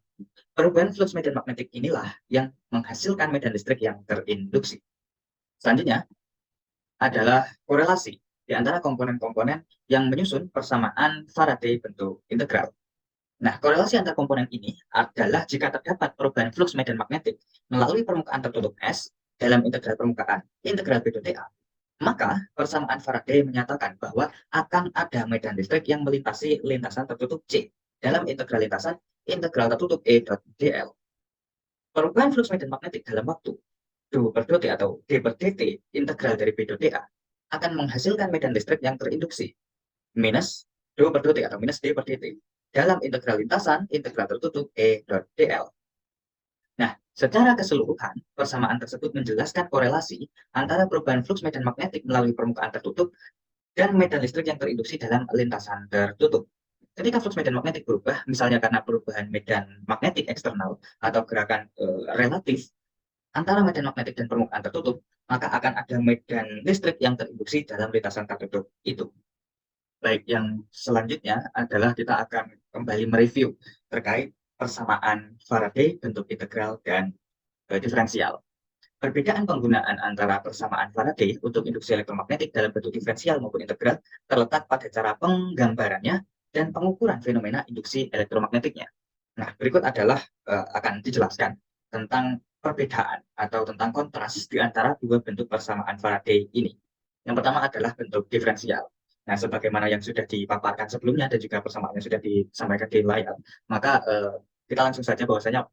Perubahan flux medan magnetik inilah yang menghasilkan medan listrik yang terinduksi. Selanjutnya adalah korelasi di antara komponen-komponen yang menyusun persamaan Faraday bentuk integral. Nah, korelasi antar komponen ini adalah jika terdapat perubahan flux medan magnetik melalui permukaan tertutup S dalam integral permukaan integral B dot dA, maka persamaan Faraday menyatakan bahwa akan ada medan listrik yang melintasi lintasan tertutup C dalam integral lintasan integral tertutup E dot dl. Perubahan flux medan magnetik dalam waktu du per dt atau d per dt integral dari b dot dA akan menghasilkan medan listrik yang terinduksi minus do per dt atau minus d per dt dalam integral lintasan integral tertutup E dot dl. Nah, secara keseluruhan, persamaan tersebut menjelaskan korelasi antara perubahan flux medan magnetik melalui permukaan tertutup dan medan listrik yang terinduksi dalam lintasan tertutup. Ketika flux medan magnetik berubah, misalnya karena perubahan medan magnetik eksternal atau gerakan relatif antara medan magnetik dan permukaan tertutup, maka akan ada medan listrik yang terinduksi dalam lintasan tertutup itu. Baik, yang selanjutnya adalah kita akan kembali mereview terkait persamaan Faraday, bentuk integral, dan diferensial. Perbedaan penggunaan antara persamaan Faraday untuk induksi elektromagnetik dalam bentuk diferensial maupun integral terletak pada cara penggambarannya dan pengukuran fenomena induksi elektromagnetiknya. Nah, berikut adalah akan dijelaskan tentang perbedaan atau tentang kontras di antara dua bentuk persamaan Faraday ini. Yang pertama adalah bentuk diferensial. Nah, sebagaimana yang sudah dipaparkan sebelumnya dan juga persamaan yang sudah disampaikan di layar, maka kita langsung saja bahwasanya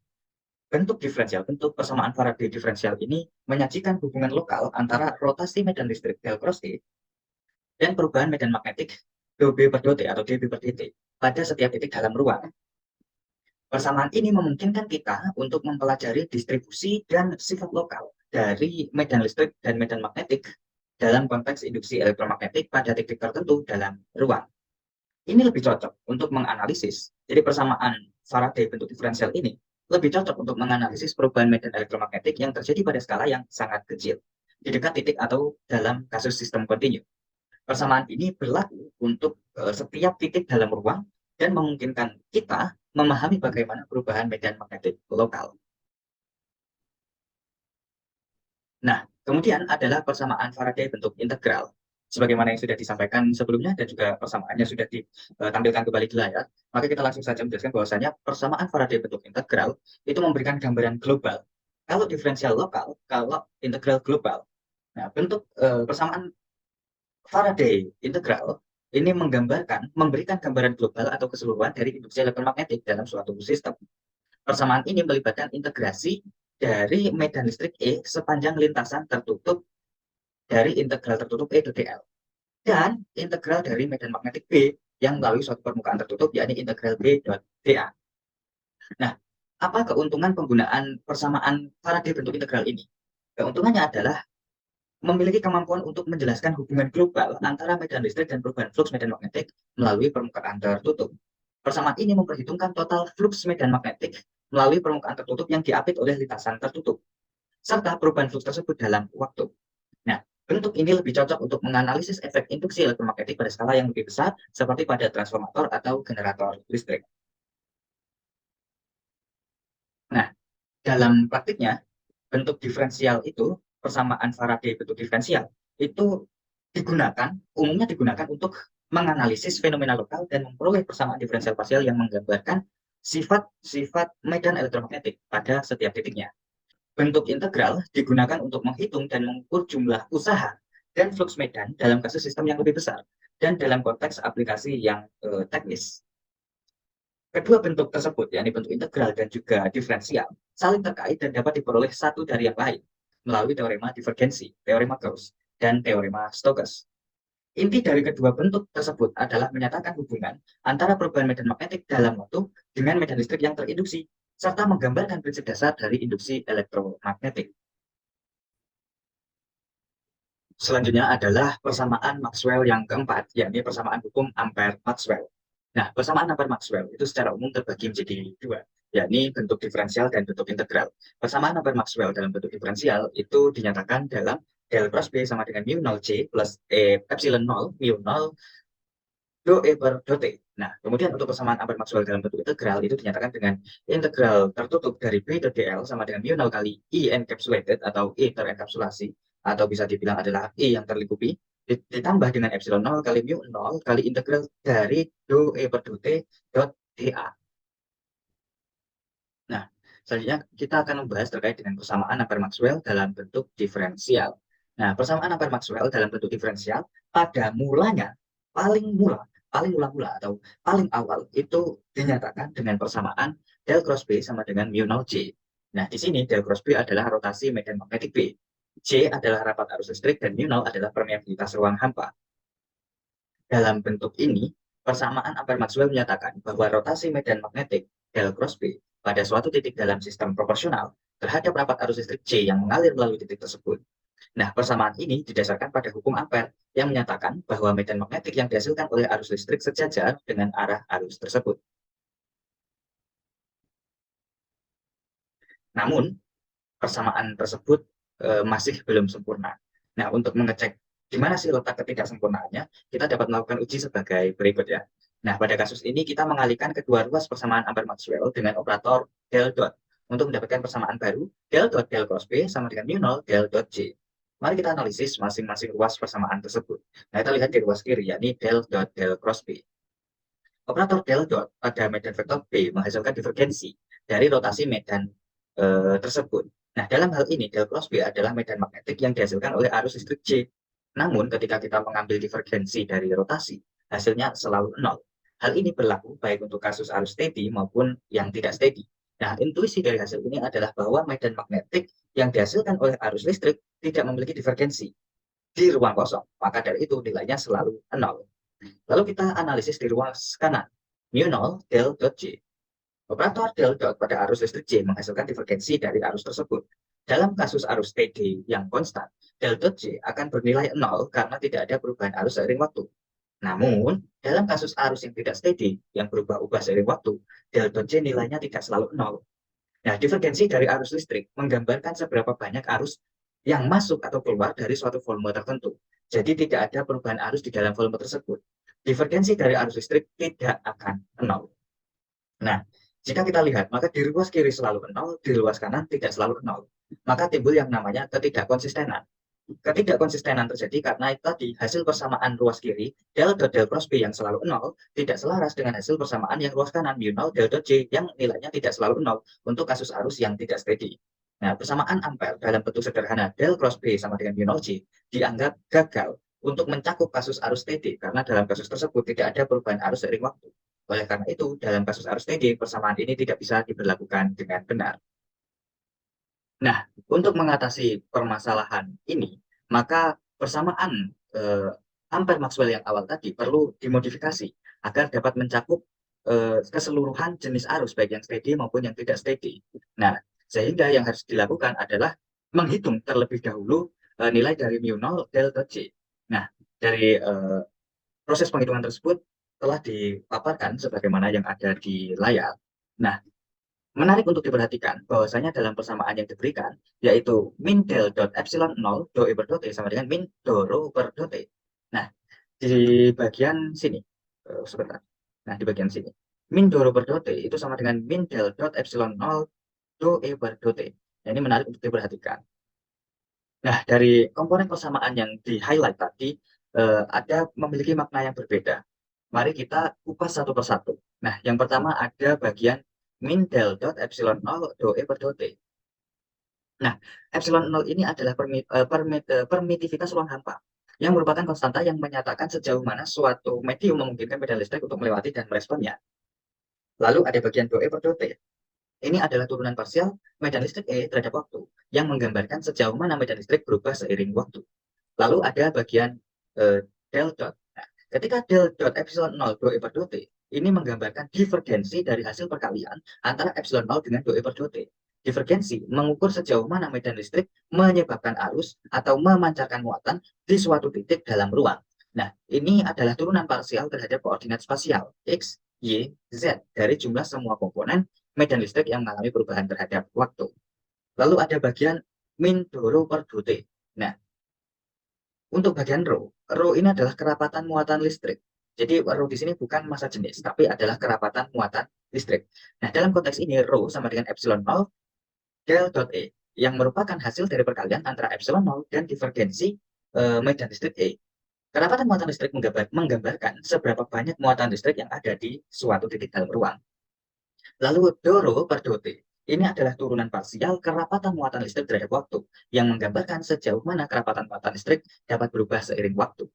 bentuk diferensial, bentuk persamaan Faraday diferensial ini menyajikan hubungan lokal antara rotasi medan listrik del cross E dan perubahan medan magnetik dB per dt atau dB per dt pada setiap titik dalam ruang. Persamaan ini memungkinkan kita untuk mempelajari distribusi dan sifat lokal dari medan listrik dan medan magnetik dalam konteks induksi elektromagnetik pada titik tertentu dalam ruang. Ini lebih cocok untuk menganalisis. Jadi persamaan Faraday bentuk diferensial ini lebih cocok untuk menganalisis perubahan medan elektromagnetik yang terjadi pada skala yang sangat kecil, di dekat titik atau dalam kasus sistem kontinu. Persamaan ini berlaku untuk setiap titik dalam ruang dan memungkinkan kita memahami bagaimana perubahan medan magnetik lokal. Nah, kemudian adalah persamaan Faraday bentuk integral. Sebagaimana yang sudah disampaikan sebelumnya dan juga persamaannya sudah ditampilkan kembali di layar, maka kita langsung saja menjelaskan bahwasanya persamaan Faraday bentuk integral itu memberikan gambaran global. Kalau diferensial lokal, kalau integral global. Nah, bentuk persamaan Faraday integral ini memberikan gambaran global atau keseluruhan dari induksi elektromagnetik dalam suatu sistem. Persamaan ini melibatkan integrasi dari medan listrik E sepanjang lintasan tertutup dari integral tertutup E dl dan integral dari medan magnetik B yang melalui suatu permukaan tertutup yakni integral B dot dA. Nah, apa keuntungan penggunaan persamaan Faraday bentuk integral ini? Keuntungannya adalah memiliki kemampuan untuk menjelaskan hubungan global antara medan listrik dan perubahan flux medan magnetik melalui permukaan tertutup. Persamaan ini memperhitungkan total flux medan magnetik melalui permukaan tertutup yang diapit oleh lintasan tertutup, serta perubahan flux tersebut dalam waktu. Nah, bentuk ini lebih cocok untuk menganalisis efek induksi elektromagnetik pada skala yang lebih besar, seperti pada transformator atau generator listrik. Nah, dalam praktiknya, bentuk diferensial itu, persamaan Faraday bentuk diferensial, itu umumnya digunakan untuk menganalisis fenomena lokal dan memperoleh persamaan diferensial parsial yang menggambarkan sifat-sifat medan elektromagnetik pada setiap titiknya. Bentuk integral digunakan untuk menghitung dan mengukur jumlah usaha dan flux medan dalam kasus sistem yang lebih besar dan dalam konteks aplikasi yang teknis. Kedua bentuk tersebut, yakni bentuk integral dan juga diferensial, saling terkait dan dapat diperoleh satu dari yang lain melalui teorema divergensi, teorema Gauss, dan teorema Stokes. Inti dari kedua bentuk tersebut adalah menyatakan hubungan antara perubahan medan magnetik dalam waktu dengan medan listrik yang terinduksi, serta menggambarkan prinsip dasar dari induksi elektromagnetik. Selanjutnya adalah persamaan Maxwell yang keempat, yakni persamaan hukum Ampere-Maxwell. Nah, persamaan Ampere-Maxwell itu secara umum terbagi menjadi dua, yakni bentuk diferensial dan bentuk integral. Persamaan Ampere-Maxwell dalam bentuk diferensial itu dinyatakan dalam del cross B sama dengan mu 0 C plus epsilon 0 mu 0 do E per do T. Nah, kemudian untuk persamaan Ampere-Maxwell dalam bentuk integral itu dinyatakan dengan integral tertutup dari B dot dl sama dengan mu 0 kali I encapsulated atau E terenkapsulasi, atau bisa dibilang adalah E yang terlingkupi, ditambah dengan epsilon 0 kali mu 0 kali integral dari do E per do T dot dA. Nah, selanjutnya kita akan membahas terkait dengan persamaan Ampere-Maxwell dalam bentuk diferensial. Nah, persamaan Ampere-Maxwell dalam bentuk diferensial pada mulanya, paling mula atau paling awal itu dinyatakan dengan persamaan del cross B sama dengan mu 0 J. Nah, di sini del cross B adalah rotasi medan magnetik B. J adalah rapat arus listrik dan mu 0 adalah permeabilitas ruang hampa. Dalam bentuk ini, persamaan Ampere-Maxwell menyatakan bahwa rotasi medan magnetik del cross B pada suatu titik dalam sistem proporsional terhadap rapat arus listrik J yang mengalir melalui titik tersebut. Nah, persamaan ini didasarkan pada hukum Ampere yang menyatakan bahwa medan magnetik yang dihasilkan oleh arus listrik sejajar dengan arah arus tersebut. Namun, persamaan tersebut masih belum sempurna. Nah, untuk mengecek di mana sih letak ketidaksempurnaannya, kita dapat melakukan uji sebagai berikut ya. Nah, pada kasus ini kita mengalihkan kedua ruas persamaan Ampere-Maxwell dengan operator del dot untuk mendapatkan persamaan baru del dot del cross B sama dengan mu 0 del dot J. Mari kita analisis masing-masing ruas persamaan tersebut. Nah, kita lihat di ruas kiri, yakni del dot del cross B. Operator del dot pada medan vektor B menghasilkan divergensi dari rotasi medan tersebut. Nah, dalam hal ini, del cross B adalah medan magnetik yang dihasilkan oleh arus listrik J. Namun, ketika kita mengambil divergensi dari rotasi, hasilnya selalu 0. Hal ini berlaku baik untuk kasus arus steady maupun yang tidak steady. Nah, intuisi dari hasil ini adalah bahwa medan magnetik yang dihasilkan oleh arus listrik tidak memiliki divergensi di ruang kosong. Maka dari itu, nilainya selalu 0. Lalu kita analisis di ruas kanan, mu 0 del dot J. Operator del dot pada arus listrik J menghasilkan divergensi dari arus tersebut. Dalam kasus arus TD yang konstan, del dot J akan bernilai 0 karena tidak ada perubahan arus seiring waktu. Namun, dalam kasus arus yang tidak steady, yang berubah-ubah seiring waktu, del dot J nilainya tidak selalu 0. Nah, divergensi dari arus listrik menggambarkan seberapa banyak arus yang masuk atau keluar dari suatu volume tertentu. Jadi tidak ada perubahan arus di dalam volume tersebut. Divergensi dari arus listrik tidak akan 0. Nah, jika kita lihat, maka di ruas kiri selalu 0, di ruas kanan tidak selalu 0. Maka timbul yang namanya ketidakkonsistenan. Ketidakkonsistenan terjadi karena itu tadi hasil persamaan ruas kiri del dot del cross B yang selalu 0 tidak selaras dengan hasil persamaan yang ruas kanan mu 0 del dot J yang nilainya tidak selalu 0 untuk kasus arus yang tidak steady. Nah, persamaan ampere dalam bentuk sederhana del cross B sama dengan mu 0 J dianggap gagal untuk mencakup kasus arus steady karena dalam kasus tersebut tidak ada perubahan arus seiring waktu. Oleh karena itu, dalam kasus arus steady, persamaan ini tidak bisa diberlakukan dengan benar. Nah, untuk mengatasi permasalahan ini, maka persamaan Ampere-Maxwell yang awal tadi perlu dimodifikasi agar dapat mencakup keseluruhan jenis arus, baik yang steady maupun yang tidak steady. Nah, sehingga yang harus dilakukan adalah menghitung terlebih dahulu nilai dari mu 0 del dot J. Nah, dari proses penghitungan tersebut telah dipaparkan sebagaimana yang ada di layar. Nah, menarik untuk diperhatikan bahwasanya dalam persamaan yang diberikan, yaitu min del dot epsilon 0 do E per do T sama dengan min do rho per do T. Nah, di bagian sini, sebentar. Nah, di bagian sini, min do rho per do T itu sama dengan min del dot epsilon 0 do E per do T. Nah, ini menarik untuk diperhatikan. Nah, dari komponen persamaan yang di-highlight tadi, ada memiliki makna yang berbeda. Mari kita kupas satu persatu. Nah, yang pertama ada bagian min del dot epsilon 0 do E per do T. Nah, epsilon 0 ini adalah permitivitas ruang hampa, yang merupakan konstanta yang menyatakan sejauh mana suatu medium memungkinkan medan listrik untuk melewati dan meresponnya. Lalu ada bagian do E per do T. Ini adalah turunan parsial medan listrik E terhadap waktu, yang menggambarkan sejauh mana medan listrik berubah seiring waktu. Lalu ada bagian del dot. Nah, ketika del dot epsilon 0 do E per do T, ini menggambarkan divergensi dari hasil perkalian antara epsilon 0 dengan do E per do T. Divergensi mengukur sejauh mana medan listrik menyebabkan arus atau memancarkan muatan di suatu titik dalam ruang. Nah, ini adalah turunan parsial terhadap koordinat spasial X, Y, Z dari jumlah semua komponen medan listrik yang mengalami perubahan terhadap waktu. Lalu ada bagian min do rho per do T. Nah, untuk bagian rho ini adalah kerapatan muatan listrik. Jadi rho di sini bukan massa jenis, tapi adalah kerapatan muatan listrik. Nah, dalam konteks ini rho sama dengan epsilon 0 del dot E, yang merupakan hasil dari perkalian antara epsilon 0 dan divergensi medan listrik E. Kerapatan muatan listrik menggambarkan seberapa banyak muatan listrik yang ada di suatu titik dalam ruang. Lalu do rho per do T. Ini adalah turunan parsial kerapatan muatan listrik terhadap waktu, yang menggambarkan sejauh mana kerapatan muatan listrik dapat berubah seiring waktu.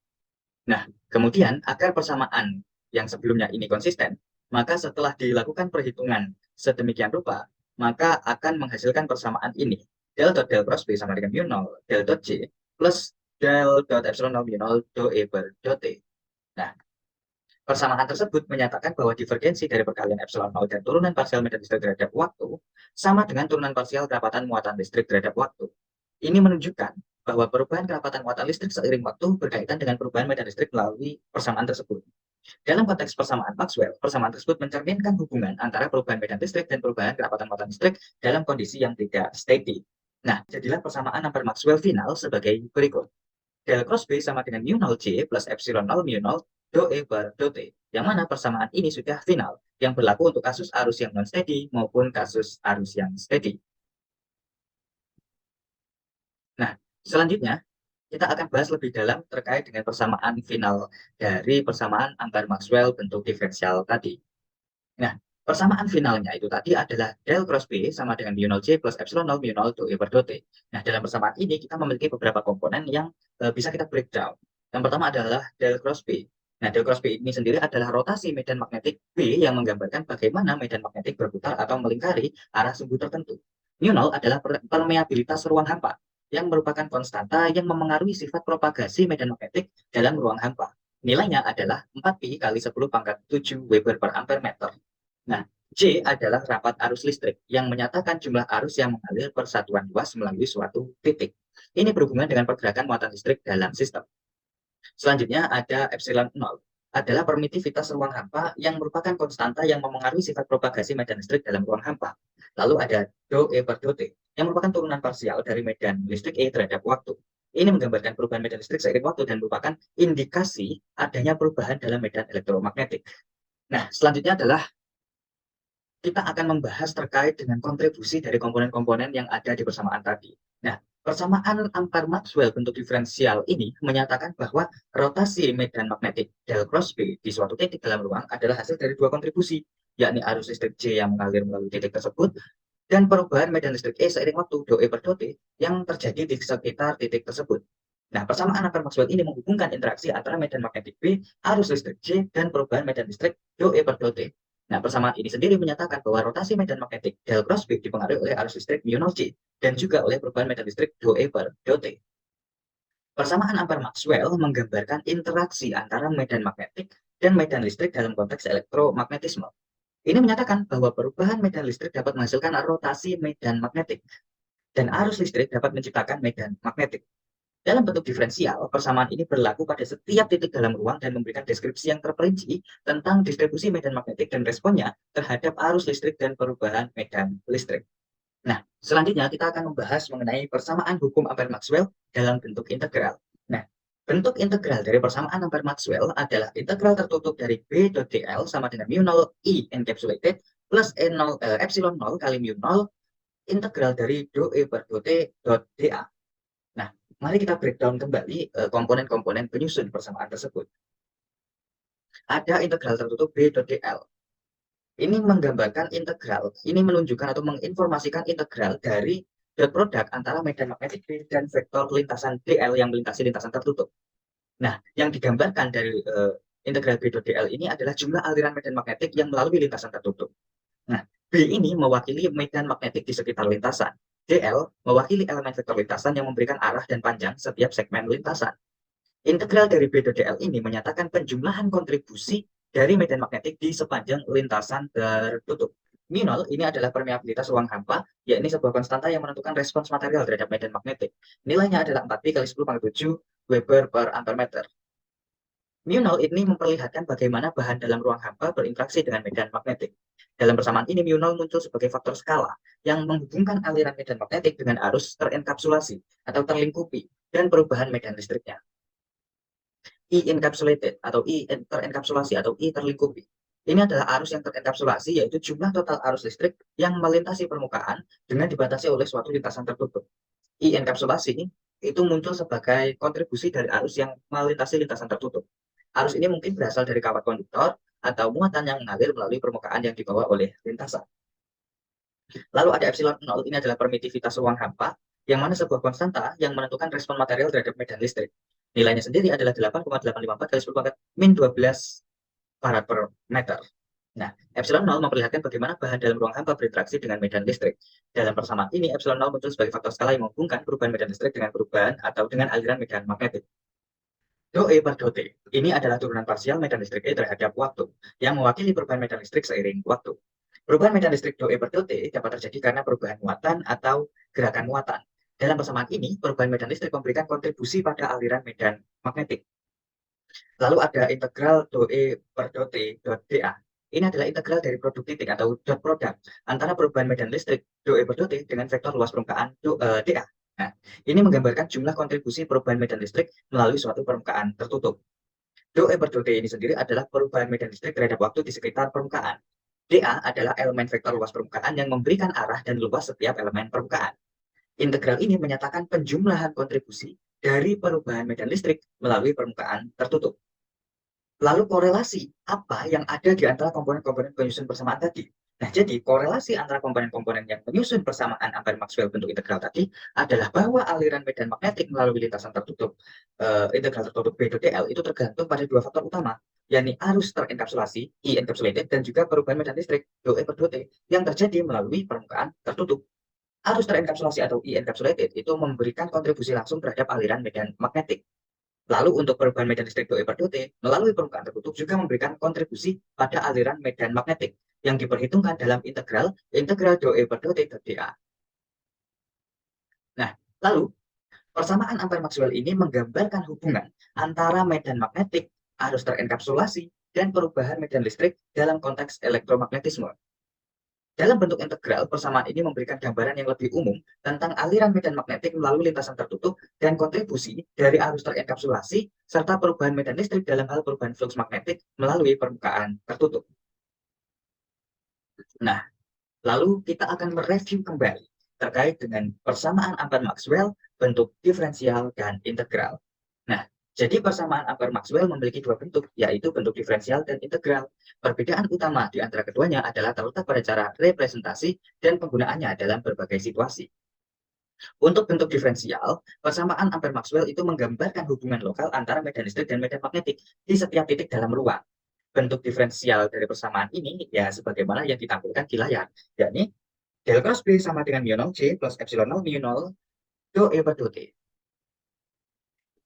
Nah, kemudian agar persamaan yang sebelumnya ini konsisten, maka setelah dilakukan perhitungan sedemikian rupa, maka akan menghasilkan persamaan ini. Del dot del cross B sama dengan mu 0 del dot J plus del dot epsilon 0 mu 0 do E per do T. Nah, persamaan tersebut menyatakan bahwa divergensi dari perkalian epsilon 0 dan turunan parsial medan listrik terhadap waktu sama dengan turunan parsial kerapatan muatan listrik terhadap waktu. Ini menunjukkan bahwa perubahan kerapatan muatan listrik seiring waktu berkaitan dengan perubahan medan listrik melalui persamaan tersebut. Dalam konteks persamaan Maxwell, persamaan tersebut mencerminkan hubungan antara perubahan medan listrik dan perubahan kerapatan muatan listrik dalam kondisi yang tidak steady. Nah, jadilah persamaan ampere Maxwell final sebagai berikut. Del cross B sama dengan mu 0 J plus epsilon 0 mu 0 do E per do T. Yang mana persamaan ini sudah final, yang berlaku untuk kasus arus yang non-steady maupun kasus arus yang steady. Nah, selanjutnya kita akan bahas lebih dalam terkait dengan persamaan final dari persamaan ampere Maxwell bentuk diferensial tadi. Nah, persamaan finalnya itu tadi adalah del cross B sama dengan mu 0 J plus epsilon 0 mu 0 do E per do T. Nah, dalam persamaan ini kita memiliki beberapa komponen yang bisa kita breakdown. Yang pertama adalah del cross B. Nah, del cross B ini sendiri adalah rotasi medan magnetik B yang menggambarkan bagaimana medan magnetik berputar atau melingkari arah sumbu tertentu. Mu 0 adalah permeabilitas ruang hampa yang merupakan konstanta yang memengaruhi sifat propagasi medan magnetik dalam ruang hampa. Nilainya adalah 4pi kali 10 pangkat 7 Weber per ampere meter. Nah, J adalah rapat arus listrik yang menyatakan jumlah arus yang mengalir per satuan luas melalui suatu titik. Ini berhubungan dengan pergerakan muatan listrik dalam sistem. Selanjutnya ada epsilon 0, adalah permitivitas ruang hampa yang merupakan konstanta yang memengaruhi sifat propagasi medan listrik dalam ruang hampa. Lalu ada do E per do T, yang merupakan turunan parsial dari medan listrik E terhadap waktu. Ini menggambarkan perubahan medan listrik seiring waktu dan merupakan indikasi adanya perubahan dalam medan elektromagnetik. Nah, selanjutnya adalah kita akan membahas terkait dengan kontribusi dari komponen-komponen yang ada di persamaan tadi. Nah, persamaan ampere Maxwell bentuk diferensial ini menyatakan bahwa rotasi medan magnetik del cross B di suatu titik dalam ruang adalah hasil dari dua kontribusi, yakni arus listrik J yang mengalir melalui titik tersebut dan perubahan medan listrik E seiring waktu do E per do T yang terjadi di sekitar titik tersebut. Nah, persamaan ampere Maxwell ini menghubungkan interaksi antara medan magnetik B, arus listrik J, dan perubahan medan listrik do E per do T. Nah, persamaan ini sendiri menyatakan bahwa rotasi medan magnetik del cross B dipengaruhi oleh arus listrik mu 0 J dan juga oleh perubahan medan listrik do E per do T. Persamaan ampere Maxwell menggambarkan interaksi antara medan magnetik dan medan listrik dalam konteks elektromagnetisme. Ini menyatakan bahwa perubahan medan listrik dapat menghasilkan rotasi medan magnetik dan arus listrik dapat menciptakan medan magnetik. Dalam bentuk diferensial, persamaan ini berlaku pada setiap titik dalam ruang dan memberikan deskripsi yang terperinci tentang distribusi medan magnetik dan responnya terhadap arus listrik dan perubahan medan listrik. Nah, selanjutnya kita akan membahas mengenai persamaan hukum ampere Maxwell dalam bentuk integral. Nah, bentuk integral dari persamaan ampere Maxwell adalah integral tertutup dari B dot dl sama dengan mu 0 I encapsulated plus E0, epsilon 0 kali mu 0 integral dari do E per do T dot dA. Nah, mari kita breakdown kembali komponen-komponen penyusun persamaan tersebut. Ada integral tertutup B dot dl. Ini menggambarkan integral, ini menunjukkan atau menginformasikan integral dari dot produk antara medan magnetik B dan vektor lintasan dl yang melintasi lintasan tertutup. Nah, yang digambarkan dari integral B dot dl ini adalah jumlah aliran medan magnetik yang melalui lintasan tertutup. Nah, B ini mewakili medan magnetik di sekitar lintasan. dl mewakili elemen vektor lintasan yang memberikan arah dan panjang setiap segmen lintasan. Integral dari B dot dl ini menyatakan penjumlahan kontribusi dari medan magnetik di sepanjang lintasan tertutup. Mu 0 ini adalah permeabilitas ruang hampa, yakni sebuah konstanta yang menentukan respons material terhadap medan magnetik. Nilainya adalah 4pi kali 10 pangkat 7 Weber per ampere meter. Mu 0 ini memperlihatkan bagaimana bahan dalam ruang hampa berinteraksi dengan medan magnetik. Dalam persamaan ini, mu 0 muncul sebagai faktor skala yang menghubungkan aliran medan magnetik dengan arus terenkapsulasi atau terlingkupi dan perubahan medan listriknya. I encapsulated atau I terenkapsulasi atau I terlingkupi. Ini adalah arus yang terenkapsulasi, yaitu jumlah total arus listrik yang melintasi permukaan dengan dibatasi oleh suatu lintasan tertutup. I enkapsulasi itu muncul sebagai kontribusi dari arus yang melintasi lintasan tertutup. Arus ini mungkin berasal dari kawat konduktor atau muatan yang mengalir melalui permukaan yang dibawa oleh lintasan. Lalu ada epsilon 0, ini adalah permitivitas ruang hampa, yang mana sebuah konstanta yang menentukan respon material terhadap medan listrik. Nilainya sendiri adalah 8,854 kali 10 pangkat min 12 farad per meter. Nah, Epsilon 0 memperlihatkan bagaimana bahan dalam ruang hampa berinteraksi dengan medan listrik. Dalam persamaan ini, epsilon 0 muncul sebagai faktor skala yang menghubungkan perubahan medan listrik dengan perubahan atau dengan aliran medan magnetik. Dou E per dou T. Ini adalah turunan parsial medan listrik E terhadap waktu, yang mewakili perubahan medan listrik seiring waktu. Perubahan medan listrik dou E per dou T dapat terjadi karena perubahan muatan atau gerakan muatan. Dalam persamaan ini, perubahan medan listrik memberikan kontribusi pada aliran medan magnetik. Lalu ada integral dou E per dou T dot dA. Ini adalah integral dari produk titik atau dot product antara perubahan medan listrik dou E per dou T dengan vektor luas permukaan dA. Nah, ini menggambarkan jumlah kontribusi perubahan medan listrik melalui suatu permukaan tertutup. Dou E per dou T ini sendiri adalah perubahan medan listrik terhadap waktu di sekitar permukaan. dA adalah elemen vektor luas permukaan yang memberikan arah dan luas setiap elemen permukaan. Integral ini menyatakan penjumlahan kontribusi dari perubahan medan listrik melalui permukaan tertutup. Lalu korelasi apa yang ada di antara komponen-komponen penyusun persamaan tadi? Nah, jadi korelasi antara komponen-komponen yang menyusun persamaan Ampere-Maxwell bentuk integral tadi adalah bahwa aliran medan magnetik melalui lintasan tertutup integral tertutup B dot dl itu tergantung pada dua faktor utama, yakni arus terenkapsulasi I encapsulated dan juga perubahan medan listrik dou E per dou T yang terjadi melalui permukaan tertutup. Arus terenkapsulasi atau I encapsulated itu memberikan kontribusi langsung terhadap aliran medan magnetik. Lalu untuk perubahan medan listrik dou E per dou T melalui permukaan tertutup juga memberikan kontribusi pada aliran medan magnetik yang diperhitungkan dalam integral dou E per dou T dot dA. Nah, lalu persamaan Ampere-Maxwell ini menggambarkan hubungan antara medan magnetik, arus terenkapsulasi, dan perubahan medan listrik dalam konteks elektromagnetisme. Dalam bentuk integral, persamaan ini memberikan gambaran yang lebih umum tentang aliran medan magnetik melalui lintasan tertutup dan kontribusi dari arus terenkapsulasi serta perubahan medan listrik dalam hal perubahan flux magnetik melalui permukaan tertutup. Nah, lalu kita akan mereview kembali terkait dengan persamaan Ampere-Maxwell, bentuk diferensial dan integral. Nah, jadi persamaan Ampere-Maxwell memiliki dua bentuk, yaitu bentuk diferensial dan integral. Perbedaan utama di antara keduanya adalah terletak pada cara representasi dan penggunaannya dalam berbagai situasi. Untuk bentuk diferensial, persamaan Ampere-Maxwell itu menggambarkan hubungan lokal antara medan listrik dan medan magnetik di setiap titik dalam ruang. Bentuk diferensial dari persamaan ini ya sebagaimana yang ditampilkan di layar, yakni del cross B sama dengan mu 0 J plus epsilon 0 mu 0 dou E per dou T.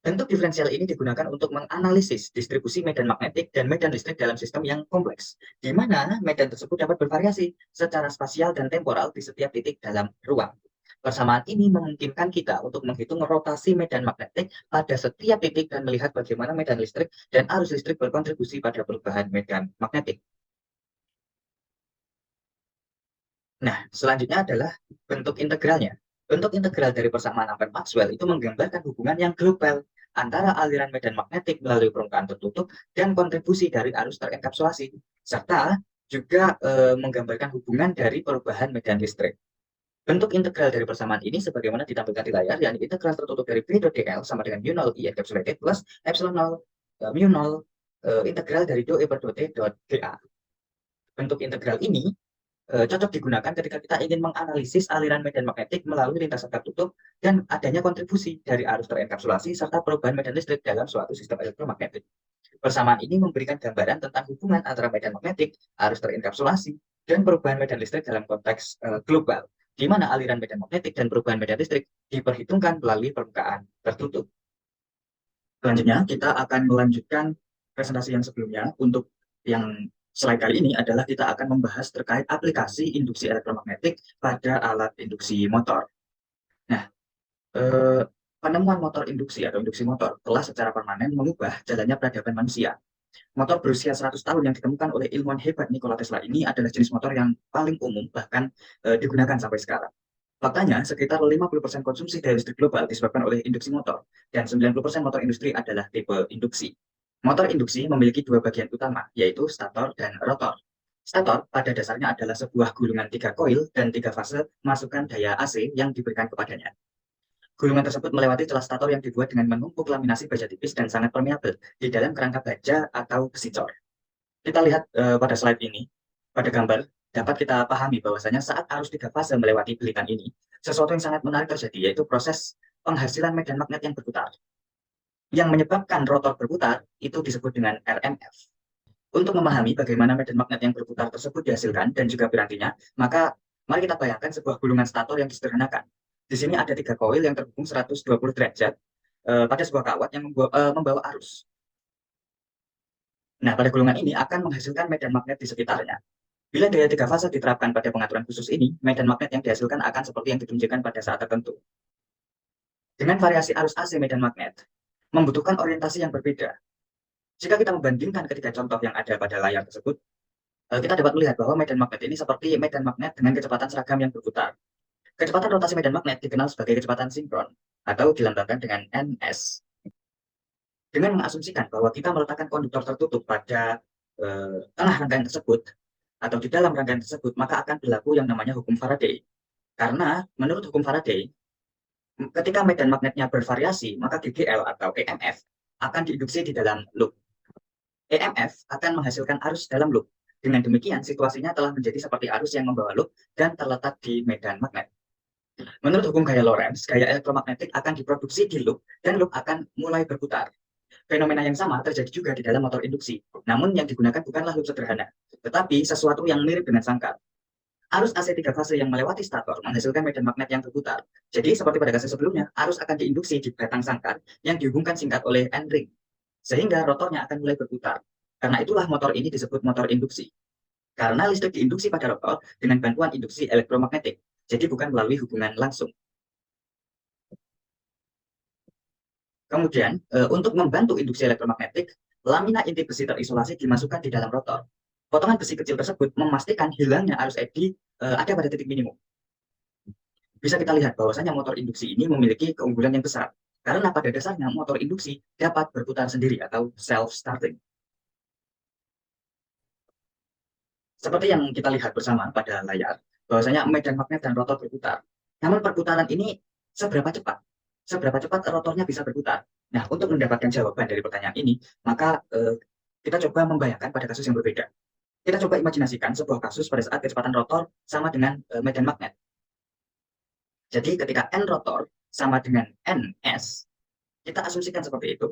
Bentuk diferensial ini digunakan untuk menganalisis distribusi medan magnetik dan medan listrik dalam sistem yang kompleks, di mana medan tersebut dapat bervariasi secara spasial dan temporal di setiap titik dalam ruang. Persamaan ini memungkinkan kita untuk menghitung rotasi medan magnetik pada setiap titik dan melihat bagaimana medan listrik dan arus listrik berkontribusi pada perubahan medan magnetik. Nah, selanjutnya adalah bentuk integralnya. Bentuk integral dari persamaan Ampere-Maxwell itu menggambarkan hubungan yang global antara aliran medan magnetik melalui permukaan tertutup dan kontribusi dari arus terenkapsulasi, serta juga menggambarkan hubungan dari perubahan medan listrik. Bentuk integral dari persamaan ini sebagaimana ditampilkan di layar, yakni integral tertutup dari B dot dl sama dengan mu 0 I encapsulated plus epsilon 0 mu 0 integral dari dou E per dou T dot dA. Bentuk integral ini cocok digunakan ketika kita ingin menganalisis aliran medan magnetik melalui lintasan tertutup dan adanya kontribusi dari arus terenkapsulasi serta perubahan medan listrik dalam suatu sistem elektromagnetik. Persamaan ini memberikan gambaran tentang hubungan antara medan magnetik, arus terenkapsulasi, dan perubahan medan listrik dalam konteks global, di mana aliran medan magnetik dan perubahan medan listrik diperhitungkan melalui permukaan tertutup. Selanjutnya, kita akan melanjutkan presentasi yang sebelumnya. Untuk yang slide kali ini adalah kita akan membahas terkait aplikasi induksi elektromagnetik pada alat induksi motor. Nah, penemuan motor induksi atau induksi motor telah secara permanen mengubah jalannya peradaban manusia. Motor berusia 100 tahun yang ditemukan oleh ilmuwan hebat Nikola Tesla ini adalah jenis motor yang paling umum bahkan digunakan sampai sekarang. Faktanya, sekitar 50% konsumsi daya listrik global disebabkan oleh induksi motor, dan 90% motor industri adalah tipe induksi. Motor induksi memiliki dua bagian utama, yaitu stator dan rotor. Stator pada dasarnya adalah sebuah gulungan 3 koil dan 3 fase masukan daya AC yang diberikan kepadanya. Gulungan tersebut melewati celah stator yang dibuat dengan menumpuk laminasi baja tipis dan sangat permeabel di dalam kerangka baja atau besi cor. Kita lihat pada slide ini, pada gambar, dapat kita pahami bahwasanya saat arus 3 fase melewati belitan ini, sesuatu yang sangat menarik terjadi, yaitu proses penghasilan medan magnet yang berputar. Yang menyebabkan rotor berputar itu disebut dengan RMF. Untuk memahami bagaimana medan magnet yang berputar tersebut dihasilkan dan juga pirantinya, maka mari kita bayangkan sebuah gulungan stator yang disederhanakan. Di sini ada 3 koil yang terhubung 120 derajat pada sebuah kawat yang membawa arus. Nah, pada gulungan ini akan menghasilkan medan magnet di sekitarnya. Bila daya 3 fase diterapkan pada pengaturan khusus ini, medan magnet yang dihasilkan akan seperti yang ditunjukkan pada saat tertentu. Dengan variasi arus AC medan magnet, membutuhkan orientasi yang berbeda. Jika kita membandingkan ketiga contoh yang ada pada layar tersebut, kita dapat melihat bahwa medan magnet ini seperti medan magnet dengan kecepatan seragam yang berputar. Kecepatan rotasi medan magnet dikenal sebagai kecepatan sinkron, atau dilambangkan dengan NS. Dengan mengasumsikan bahwa kita meletakkan konduktor tertutup pada tengah rangkaian tersebut, atau di dalam rangkaian tersebut, maka akan berlaku yang namanya hukum Faraday. Karena menurut hukum Faraday, ketika medan magnetnya bervariasi, maka GGL atau EMF akan diinduksi di dalam loop. EMF akan menghasilkan arus dalam loop. Dengan demikian, situasinya telah menjadi seperti arus yang membawa loop dan terletak di medan magnet. Menurut hukum gaya Lorentz, gaya elektromagnetik akan diproduksi di loop dan loop akan mulai berputar. Fenomena yang sama terjadi juga di dalam motor induksi. Namun yang digunakan bukanlah loop sederhana, tetapi sesuatu yang mirip dengan sangkar. Arus AC 3 fase yang melewati stator menghasilkan medan magnet yang berputar. Jadi seperti pada kasus sebelumnya, arus akan diinduksi di batang sangkar yang dihubungkan singkat oleh N-ring. Sehingga rotornya akan mulai berputar. Karena itulah motor ini disebut motor induksi. Karena listrik diinduksi pada rotor dengan bantuan induksi elektromagnetik. Jadi bukan melalui hubungan langsung. Kemudian, untuk membantu induksi elektromagnetik, lamina inti besi terisolasi dimasukkan di dalam rotor. Potongan besi kecil tersebut memastikan hilangnya arus eddy ada pada titik minimum. Bisa kita lihat bahwasanya motor induksi ini memiliki keunggulan yang besar, karena pada dasarnya motor induksi dapat berputar sendiri atau self-starting. Seperti yang kita lihat bersama pada layar, bahwasanya medan magnet dan rotor berputar. Namun perputaran ini seberapa cepat? Seberapa cepat rotornya bisa berputar? Nah, untuk mendapatkan jawaban dari pertanyaan ini, maka kita coba membayangkan pada kasus yang berbeda. Kita coba imajinasikan sebuah kasus pada saat kecepatan rotor sama dengan medan magnet. Jadi ketika N rotor sama dengan NS, kita asumsikan seperti itu.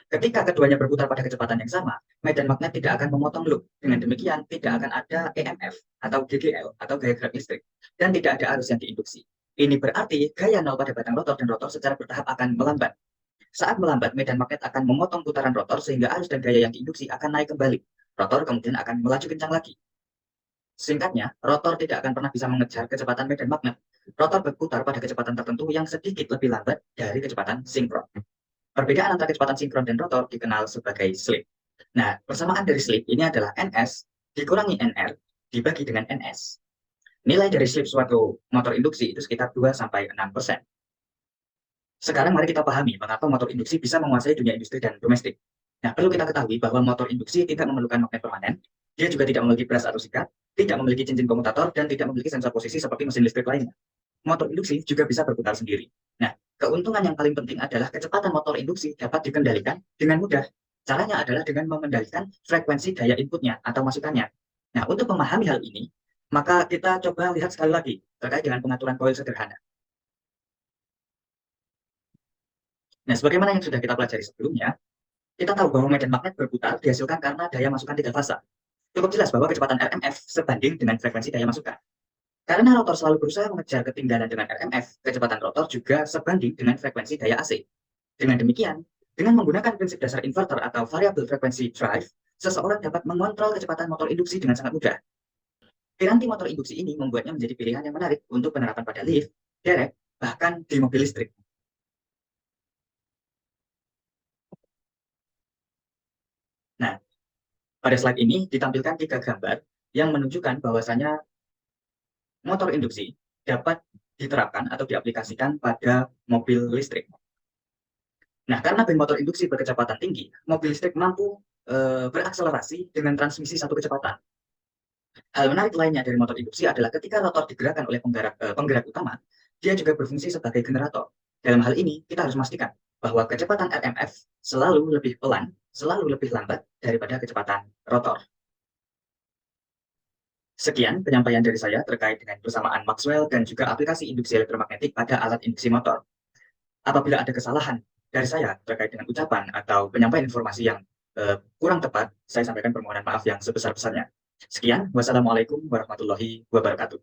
Ketika keduanya berputar pada kecepatan yang sama, medan magnet tidak akan memotong loop. Dengan demikian, tidak akan ada EMF atau GGL atau gaya gerak listrik, dan tidak ada arus yang diinduksi. Ini berarti gaya nol pada batang rotor dan rotor secara bertahap akan melambat. Saat melambat, medan magnet akan memotong putaran rotor sehingga arus dan gaya yang diinduksi akan naik kembali. Rotor kemudian akan melaju kencang lagi. Singkatnya, rotor tidak akan pernah bisa mengejar kecepatan medan magnet. Rotor berputar pada kecepatan tertentu yang sedikit lebih lambat dari kecepatan sinkron. Perbedaan antara kecepatan sinkron dan rotor dikenal sebagai slip. Nah, persamaan dari slip ini adalah NS dikurangi NR dibagi dengan NS. Nilai dari slip suatu motor induksi itu sekitar 2-6%. Sekarang mari kita pahami mengapa motor induksi bisa menguasai dunia industri dan domestik. Nah, perlu kita ketahui bahwa motor induksi tidak memerlukan magnet permanen, dia juga tidak memiliki bras atau sikat, tidak memiliki cincin komutator, dan tidak memiliki sensor posisi seperti mesin listrik lainnya. Motor induksi juga bisa berputar sendiri. Nah, keuntungan yang paling penting adalah kecepatan motor induksi dapat dikendalikan dengan mudah. Caranya adalah dengan mengendalikan frekuensi daya inputnya atau masukannya. Nah, untuk memahami hal ini, maka kita coba lihat sekali lagi terkait dengan pengaturan koil sederhana. Nah, sebagaimana yang sudah kita pelajari sebelumnya, kita tahu bahwa medan magnet berputar dihasilkan karena daya masukan 3 fase. Cukup jelas bahwa kecepatan RMF sebanding dengan frekuensi daya masukan. Karena rotor selalu berusaha mengejar ketinggalan dengan RMF, kecepatan rotor juga sebanding dengan frekuensi daya AC. Dengan demikian, dengan menggunakan prinsip dasar inverter atau variable frequency drive, seseorang dapat mengontrol kecepatan motor induksi dengan sangat mudah. Piranti motor induksi ini membuatnya menjadi pilihan yang menarik untuk penerapan pada lift, derek, bahkan di mobil listrik. Nah, pada slide ini ditampilkan 3 gambar yang menunjukkan bahwasanya motor induksi dapat diterapkan atau diaplikasikan pada mobil listrik. Nah, karena bahan motor induksi berkecepatan tinggi, mobil listrik mampu berakselerasi dengan transmisi satu kecepatan. Hal menarik lainnya dari motor induksi adalah ketika rotor digerakkan oleh penggerak utama, dia juga berfungsi sebagai generator. Dalam hal ini, kita harus memastikan bahwa kecepatan RMF selalu lebih pelan, selalu lebih lambat daripada kecepatan rotor. Sekian penyampaian dari saya terkait dengan persamaan Maxwell dan juga aplikasi induksi elektromagnetik pada alat induksi motor. Apabila ada kesalahan dari saya terkait dengan ucapan atau penyampaian informasi yang kurang tepat, saya sampaikan permohonan maaf yang sebesar-besarnya. Sekian, wassalamualaikum warahmatullahi wabarakatuh.